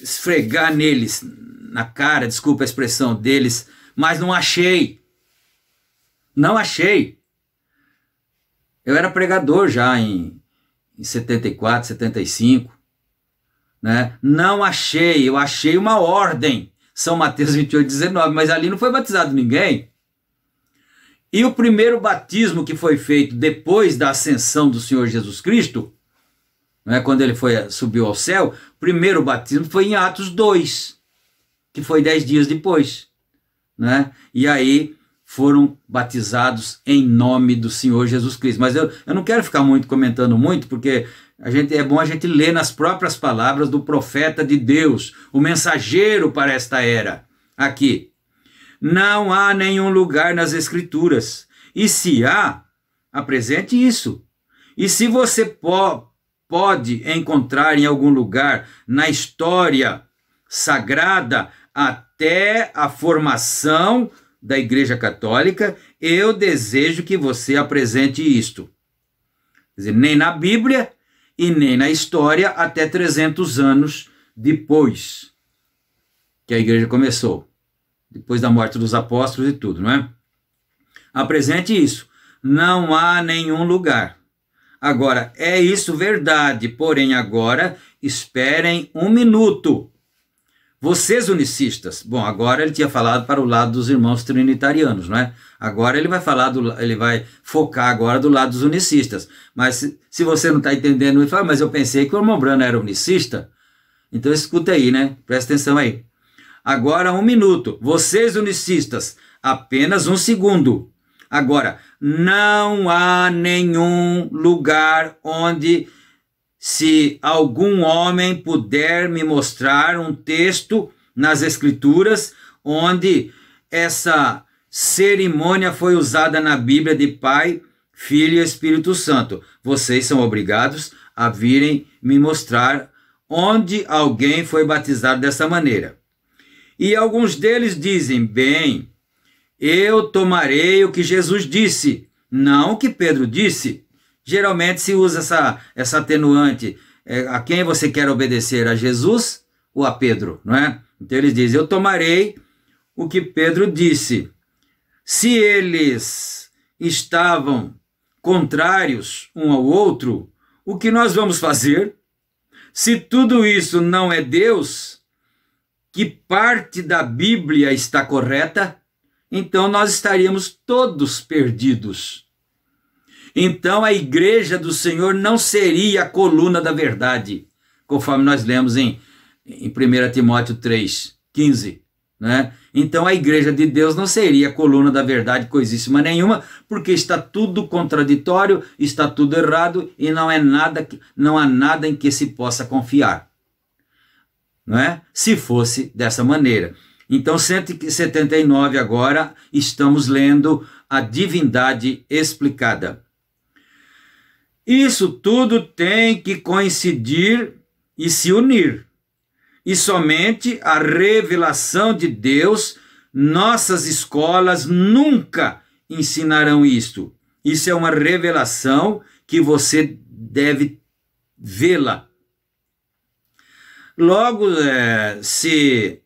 esfregar neles, na cara, desculpa a expressão deles, mas não achei. Não achei. Eu era pregador já em 74, 75, né? Não achei, eu achei uma ordem, São Mateus 28, 19, mas ali não foi batizado ninguém. E o primeiro batismo que foi feito depois da ascensão do Senhor Jesus Cristo, né, quando ele subiu ao céu, o primeiro batismo foi em Atos 2, que foi 10 dias depois, né? E aí foram batizados em nome do Senhor Jesus Cristo. Mas eu não quero ficar comentando muito, porque é bom a gente ler nas próprias palavras do profeta de Deus, o mensageiro para esta era. Aqui, não há nenhum lugar nas Escrituras, e se há, apresente isso. E se você pode encontrar em algum lugar na história sagrada até a formação da Igreja Católica, eu desejo que você apresente isto. Quer dizer, nem na Bíblia e nem na história até 300 anos depois que a Igreja começou, depois da morte dos apóstolos e tudo, não é? Apresente isso. Não há nenhum lugar. Agora, é isso verdade, porém agora esperem 1 minuto. Vocês unicistas, bom, agora ele tinha falado para o lado dos irmãos trinitarianos, não é? Agora ele vai focar agora do lado dos unicistas. Mas se você não está entendendo, ele fala, mas eu pensei que o irmão Branham era unicista. Então escuta aí, né? Presta atenção aí. Agora 1 minuto. Vocês unicistas, apenas 1 segundo. Agora, não há nenhum lugar onde, se algum homem puder me mostrar um texto nas Escrituras onde essa cerimônia foi usada na Bíblia de Pai, Filho e Espírito Santo. Vocês são obrigados a virem me mostrar onde alguém foi batizado dessa maneira. E alguns deles dizem, bem, eu tomarei o que Jesus disse, não o que Pedro disse. Geralmente se usa essa atenuante. A quem você quer obedecer? A Jesus ou a Pedro? Não é? Então eles dizem, eu tomarei o que Pedro disse. Se eles estavam contrários um ao outro, o que nós vamos fazer? Se tudo isso não é Deus, que parte da Bíblia está correta, então nós estaríamos todos perdidos. Então a igreja do Senhor não seria a coluna da verdade, conforme nós lemos em 1 Timóteo 3:15, né? Então a igreja de Deus não seria a coluna da verdade coisíssima nenhuma, porque está tudo contraditório, está tudo errado e não há nada em que se possa confiar, não é? Se fosse dessa maneira. Então 179 agora estamos lendo a divindade explicada. Isso tudo tem que coincidir e se unir. E somente a revelação de Deus, nossas escolas nunca ensinarão isto. Isso é uma revelação que você deve vê-la. Logo, se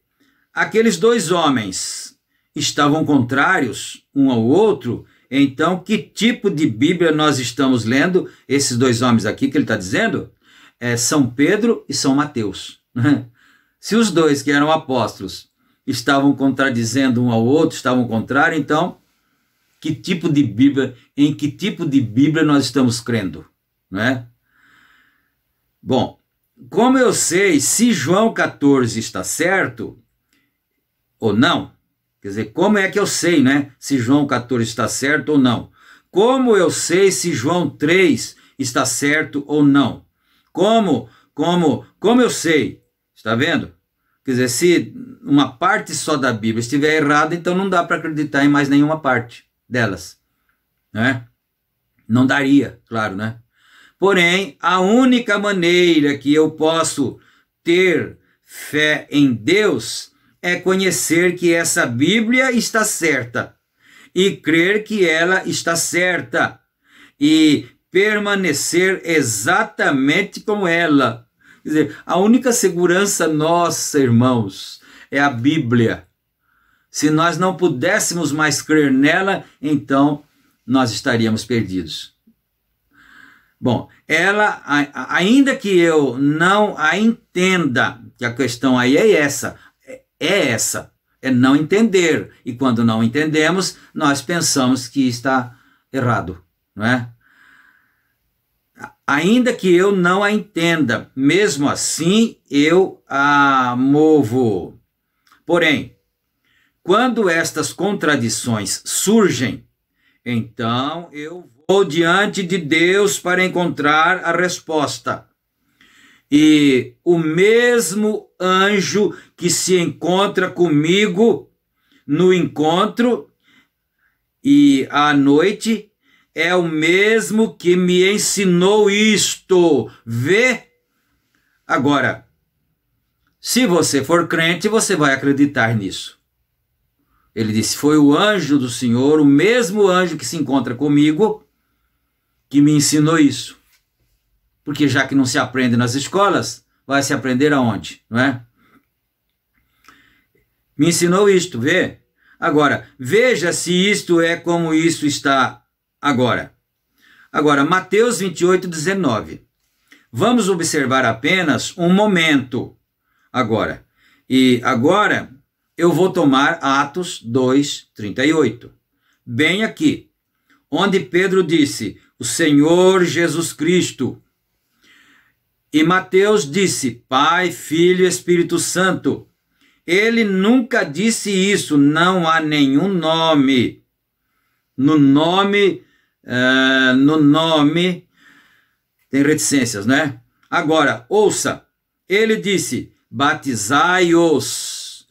aqueles dois homens estavam contrários um ao outro, então que tipo de Bíblia nós estamos lendo? Esses dois homens aqui que ele está dizendo, São Pedro e São Mateus. Se os dois que eram apóstolos estavam contradizendo um ao outro, estavam contrários, então em que tipo de Bíblia nós estamos crendo, não é? Bom, como eu sei se João 14 está certo ou não? Quer dizer, como é que eu sei, né, se João 14 está certo ou não? Como eu sei se João 3 está certo ou não? Como eu sei? Está vendo? Quer dizer, se uma parte só da Bíblia estiver errada, então não dá para acreditar em mais nenhuma parte delas, né? Não daria, claro, né? Porém, a única maneira que eu posso ter fé em Deus é conhecer que essa Bíblia está certa e crer que ela está certa e permanecer exatamente como ela. Quer dizer, a única segurança nossa, irmãos, é a Bíblia. Se nós não pudéssemos mais crer nela, então nós estaríamos perdidos. Bom, ela, ainda que eu não a entenda, que a questão aí é essa, é não entender. E quando não entendemos, nós pensamos que está errado, não é? Ainda que eu não a entenda, mesmo assim eu a movo. Porém, quando estas contradições surgem, então eu vou diante de Deus para encontrar a resposta. E o mesmo anjo que se encontra comigo no encontro e à noite é o mesmo que me ensinou isto. Vê? Agora, se você for crente, você vai acreditar nisso. Ele disse, foi o anjo do Senhor, o mesmo anjo que se encontra comigo, que me ensinou isso. Porque já que não se aprende nas escolas, vai se aprender aonde, não é? Me ensinou isto, vê? Agora, veja se isto é como isso está agora. Agora, Mateus 28:19. Vamos observar apenas um momento agora. E agora eu vou tomar Atos 2:38. Bem aqui, onde Pedro disse, o Senhor Jesus Cristo. E Mateus disse, Pai, Filho e Espírito Santo. Ele nunca disse isso, não há nenhum nome. No nome, tem reticências, né? Agora, ouça, ele disse, batizai-os,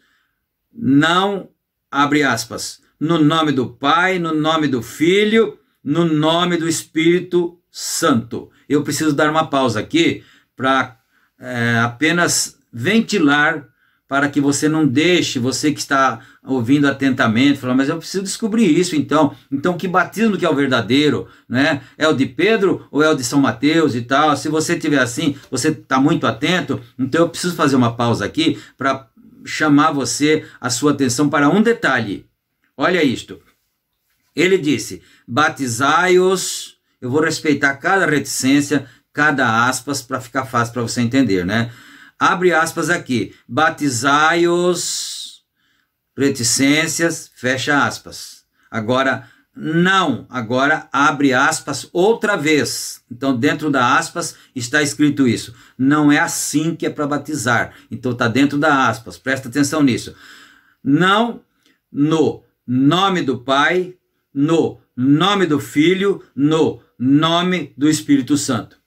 não, abre aspas, no nome do Pai, no nome do Filho, no nome do Espírito Santo. Eu preciso dar uma pausa aqui para apenas ventilar, para que você não deixe, você que está ouvindo atentamente, falando, mas eu preciso descobrir isso então. Então que batismo que é o verdadeiro, né? É o de Pedro ou é o de São Mateus e tal? Se você tiver assim, você está muito atento, então eu preciso fazer uma pausa aqui para chamar você, a sua atenção para um detalhe. Olha isto. Ele disse, batizai-os, eu vou respeitar cada reticência, cada aspas, para ficar fácil para você entender, né? Abre aspas aqui, batizai-os, reticências, fecha aspas. Agora, não, agora abre aspas outra vez. Então, dentro da aspas está escrito isso. Não é assim que é para batizar. Então, está dentro da aspas, presta atenção nisso. Não no nome do Pai, no nome do Filho, no nome do Espírito Santo.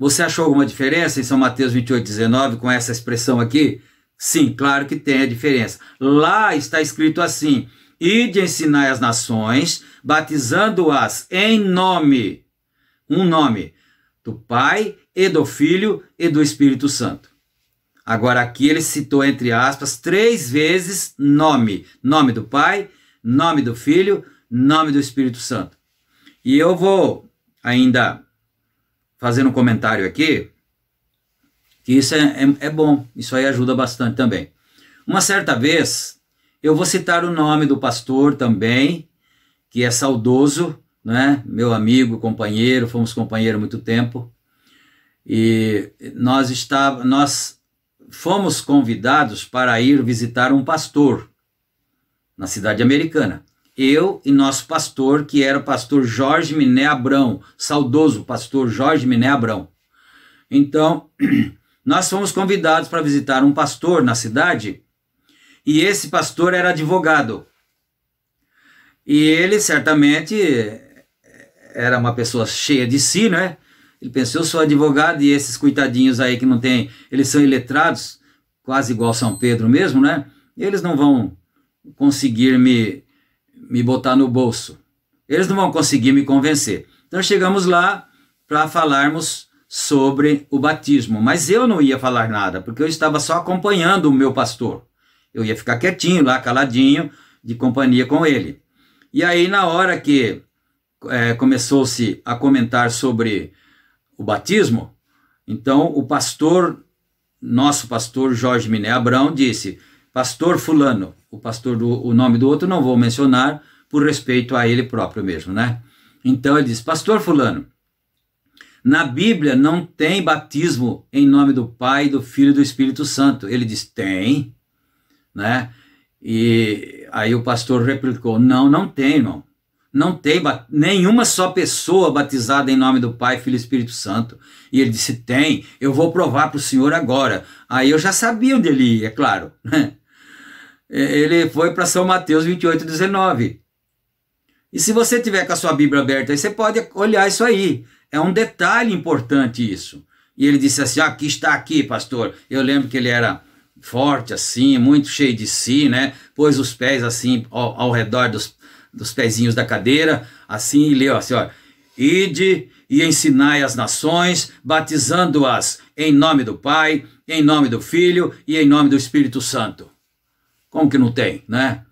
Você achou alguma diferença em São Mateus 28:19 com essa expressão aqui? Sim, claro que tem a diferença. Lá está escrito assim, ide ensinai as nações, batizando-as em nome, um nome, do Pai e do Filho e do Espírito Santo. Agora aqui ele citou entre aspas 3 vezes nome, nome do Pai, nome do Filho, nome do Espírito Santo. E eu vou ainda fazer um comentário aqui, que isso é bom, isso aí ajuda bastante também. Uma certa vez, eu vou citar o nome do pastor também, que é saudoso, né? Meu amigo, companheiro, fomos companheiros há muito tempo, e nós fomos convidados para ir visitar um pastor na cidade americana. Eu e nosso pastor, que era o pastor Jorge Miné Abrão, saudoso pastor Jorge Miné Abrão. Então, nós fomos convidados para visitar um pastor na cidade, e esse pastor era advogado. E ele certamente era uma pessoa cheia de si, né? Ele pensou, eu sou advogado, e esses coitadinhos aí que não tem, eles são iletrados, quase igual São Pedro mesmo, né? Eles não vão conseguir me botar no bolso. Eles não vão conseguir me convencer. Então chegamos lá para falarmos sobre o batismo, mas eu não ia falar nada, porque eu estava só acompanhando o meu pastor. Eu ia ficar quietinho lá, caladinho, de companhia com ele. E aí na hora que começou-se a comentar sobre o batismo, então o pastor, nosso pastor Jorge Miné Abrão disse, pastor fulano, o nome do outro não vou mencionar, por respeito a ele próprio mesmo, né? Então ele diz, pastor fulano, na Bíblia não tem batismo em nome do Pai, do Filho e do Espírito Santo. Ele diz, tem, né? E aí o pastor replicou, não tem, irmão. Não tem nenhuma só pessoa batizada em nome do Pai, Filho e Espírito Santo. E ele disse, tem, eu vou provar para o senhor agora. Aí eu já sabia onde ele ia, é claro, né? Ele foi para São Mateus 28:19. E se você tiver com a sua Bíblia aberta, aí você pode olhar isso aí. É um detalhe importante isso. E ele disse assim, aqui está aqui, pastor. Eu lembro que ele era forte assim, muito cheio de si, né? Pôs os pés assim ao redor dos pezinhos da cadeira, assim, e leu assim, ó. Ide e ensinai as nações, batizando-as em nome do Pai, em nome do Filho e em nome do Espírito Santo. Como que não tem, né?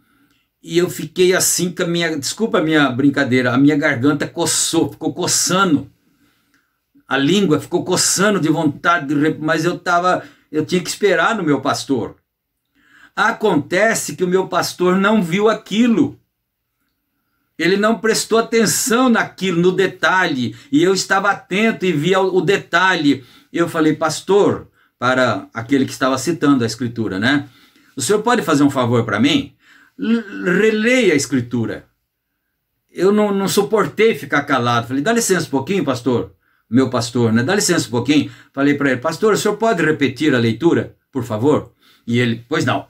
E eu fiquei assim com a minha, desculpa a minha brincadeira, a minha garganta coçou, ficou coçando. A língua ficou coçando de vontade, mas eu tinha que esperar no meu pastor. Acontece que o meu pastor não viu aquilo. Ele não prestou atenção naquilo, no detalhe, e eu estava atento e via o detalhe. Eu falei, pastor, para aquele que estava citando a escritura, né? O senhor pode fazer um favor para mim? Releia a escritura. Eu não suportei ficar calado. Falei, dá licença um pouquinho, pastor. Meu pastor, né? Dá licença um pouquinho. Falei para ele, pastor, o senhor pode repetir a leitura, por favor? E ele, pois não.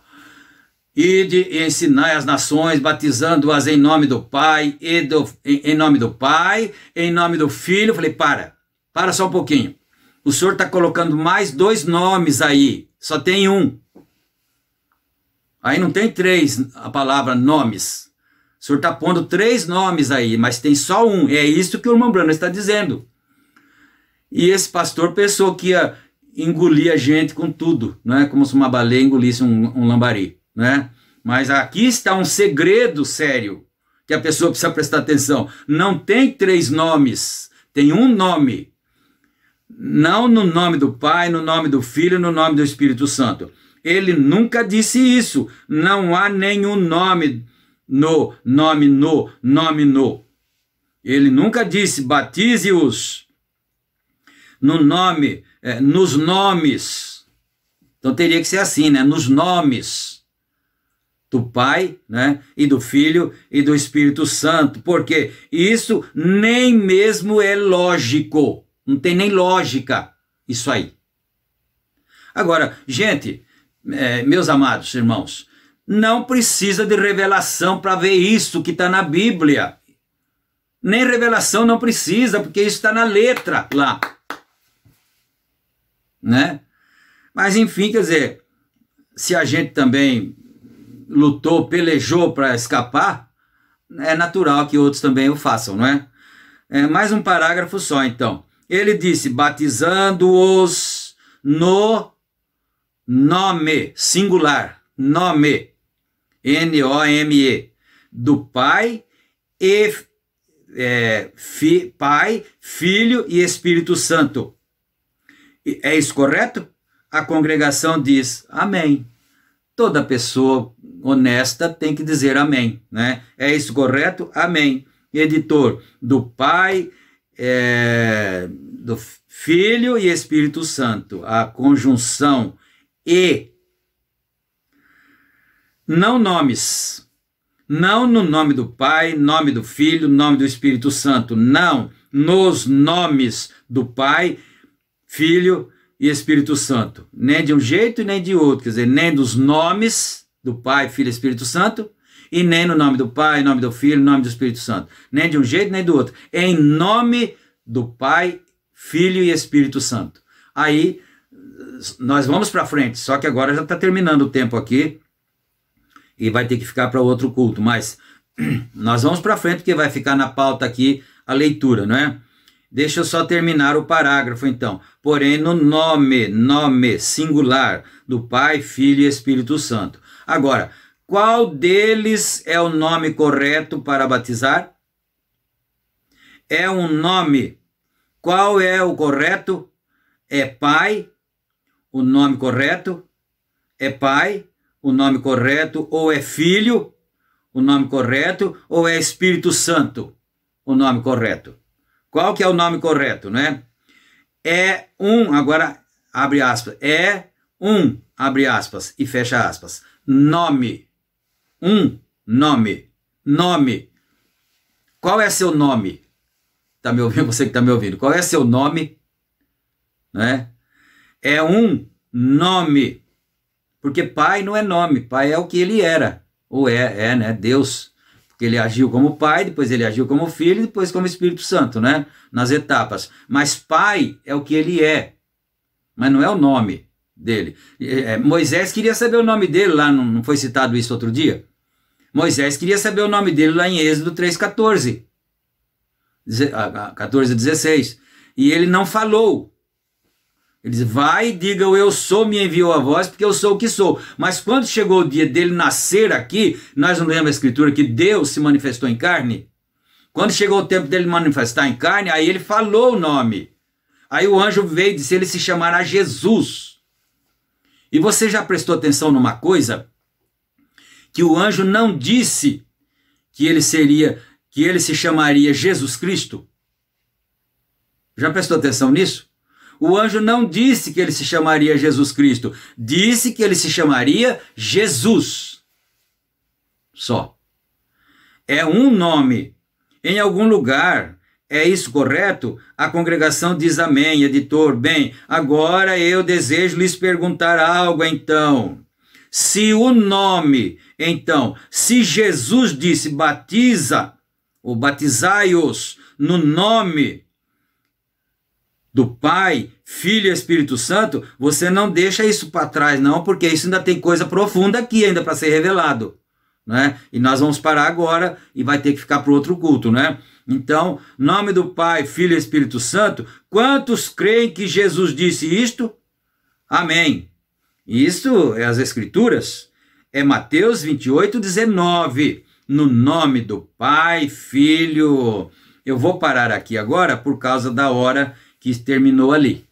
Ide e ensinai as nações, batizando-as em nome do Pai, em nome do Pai, em nome do Filho. Falei, para só um pouquinho. O senhor está colocando mais 2 nomes aí, só tem um. Aí não tem 3, a palavra nomes. O senhor está pondo 3 nomes aí, mas tem só um. É isso que o irmão Branham está dizendo. E esse pastor pensou que engolir a gente com tudo, não é? Como se uma baleia engolisse um lambari, né? Mas aqui está um segredo sério, que a pessoa precisa prestar atenção. Não tem 3 nomes, tem um nome. Não no nome do Pai, no nome do Filho, no nome do Espírito Santo. Ele nunca disse isso. Não há nenhum nome no. Ele nunca disse, batize-os no nome, nos nomes. Então teria que ser assim, né? Nos nomes do Pai, né? E do Filho e do Espírito Santo. Porque isso nem mesmo é lógico. Não tem nem lógica isso aí. Agora, gente, meus amados irmãos, não precisa de revelação para ver isso que está na Bíblia. Nem revelação não precisa, porque isso está na letra lá. Né? Mas enfim, quer dizer, se a gente também lutou, pelejou para escapar, é natural que outros também o façam, não é? Mais um parágrafo só, então. Ele disse, batizando-os no nome, singular, nome, N-O-M-E, do Pai, Pai, Filho e Espírito Santo. É isso correto? A congregação diz, amém. Toda pessoa honesta tem que dizer amém, né? É isso correto? Amém. Editor, do Pai, do Filho e Espírito Santo, a conjunção e, não nomes, não no nome do Pai, nome do Filho, nome do Espírito Santo, não, nos nomes do Pai, Filho e Espírito Santo, nem de um jeito e nem de outro, quer dizer, nem dos nomes do Pai, Filho e Espírito Santo, e nem no nome do Pai, nome do Filho, nome do Espírito Santo. Nem de um jeito, nem do outro. Em nome do Pai, Filho e Espírito Santo. Aí, nós vamos para frente. Só que agora já está terminando o tempo aqui. E vai ter que ficar para outro culto. Mas nós vamos para frente, porque vai ficar na pauta aqui a leitura, não é? Deixa eu só terminar o parágrafo, então. Porém, no nome singular do Pai, Filho e Espírito Santo. Agora, qual deles é o nome correto para batizar? É um nome. Qual é o correto? É Pai, o nome correto. É Pai, o nome correto. Ou é Filho, o nome correto. Ou é Espírito Santo, o nome correto. Qual que é o nome correto, né? É um, agora abre aspas. É um, abre aspas e fecha aspas. Nome. Um nome. Nome. Qual é seu nome? Tá me ouvindo? Você que está me ouvindo. Qual é seu nome? Né? É um nome. Porque Pai não é nome. Pai é o que ele era. Ou né? Deus. Porque ele agiu como Pai, depois ele agiu como Filho, e depois como Espírito Santo, né? Nas etapas. Mas Pai é o que ele é. Mas não é o nome dele. Moisés queria saber o nome dele lá, não foi citado isso outro dia? Moisés queria saber o nome dele lá em Êxodo 3,14. 14:16. E ele não falou. Ele diz, vai e diga, eu sou, me enviou a voz, porque eu sou o que sou. Mas quando chegou o dia dele nascer aqui, nós não lemos a escritura que Deus se manifestou em carne? Quando chegou o tempo dele manifestar em carne, aí ele falou o nome. Aí o anjo veio e disse, ele se chamará Jesus. E você já prestou atenção numa coisa? Que o anjo não disse que ele se chamaria Jesus Cristo? Já prestou atenção nisso? O anjo não disse que ele se chamaria Jesus Cristo, disse que ele se chamaria Jesus. Só. É um nome. Em algum lugar, é isso correto? A congregação diz amém, editor. Bem, agora eu desejo lhes perguntar algo então. Se o nome, então, se Jesus disse batiza, ou batizai-os no nome do Pai, Filho e Espírito Santo, você não deixa isso para trás não, porque isso ainda tem coisa profunda aqui ainda para ser revelado, né? E nós vamos parar agora e vai ter que ficar para outro culto, né? Então, nome do Pai, Filho e Espírito Santo, quantos creem que Jesus disse isto? Amém. Isso é as Escrituras. É Mateus 28, 19. No nome do Pai, Filho. Eu vou parar aqui agora por causa da hora que terminou ali.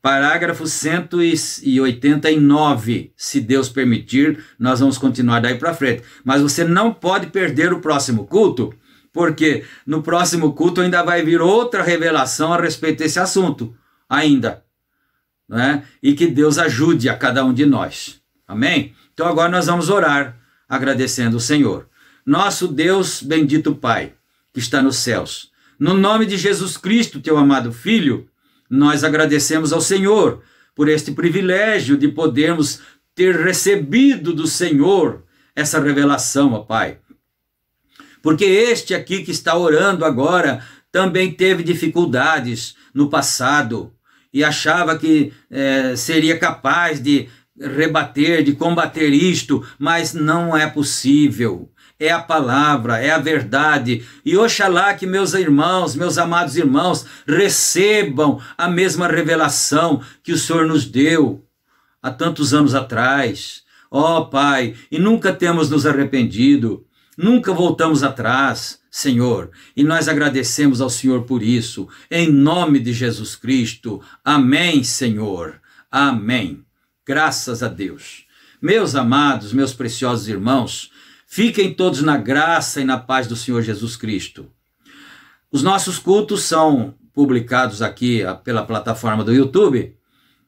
Parágrafo 189. Se Deus permitir, nós vamos continuar daí para frente. Mas você não pode perder o próximo culto, porque no próximo culto ainda vai vir outra revelação a respeito desse assunto. Ainda. Né? E que Deus ajude a cada um de nós. Amém? Então agora nós vamos orar, agradecendo o Senhor. Nosso Deus, bendito Pai, que está nos céus, no nome de Jesus Cristo, teu amado Filho, nós agradecemos ao Senhor por este privilégio de podermos ter recebido do Senhor essa revelação, ó Pai. Porque este aqui que está orando agora também teve dificuldades no passado e achava que seria capaz de rebater, de combater isto, mas não é possível. É a palavra, é a verdade. E oxalá que meus irmãos, meus amados irmãos, recebam a mesma revelação que o Senhor nos deu há tantos anos atrás. Ó Pai, e nunca temos nos arrependido, nunca voltamos atrás, Senhor. E nós agradecemos ao Senhor por isso, em nome de Jesus Cristo. Amém, Senhor. Amém. Graças a Deus. Meus amados, meus preciosos irmãos, fiquem todos na graça e na paz do Senhor Jesus Cristo. Os nossos cultos são publicados aqui pela plataforma do YouTube,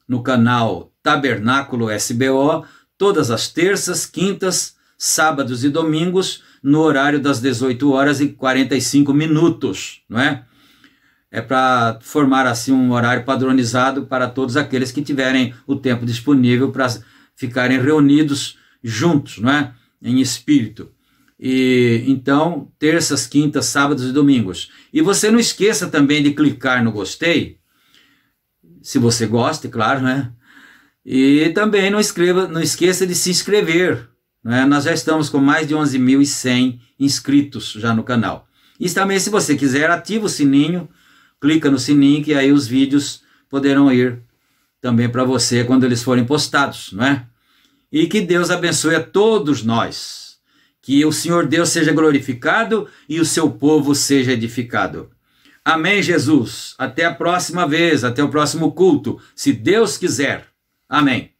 no canal Tabernáculo SBO, todas as terças, quintas, sábados e domingos, no horário das 18 horas e 45 minutos, não é? É para formar assim um horário padronizado para todos aqueles que tiverem o tempo disponível para ficarem reunidos juntos, não é? Em espírito. E então, terças, quintas, sábados e domingos. E você não esqueça também de clicar no gostei, se você gosta, claro, né? E também não esqueça de se inscrever, né? Nós já estamos com mais de 11.100 inscritos já no canal. E também, se você quiser, ativa o sininho, clica no sininho, que aí os vídeos poderão ir também para você quando eles forem postados, não é? E que Deus abençoe a todos nós. Que o Senhor Deus seja glorificado e o seu povo seja edificado. Amém, Jesus. Até a próxima vez, até o próximo culto, se Deus quiser. Amém.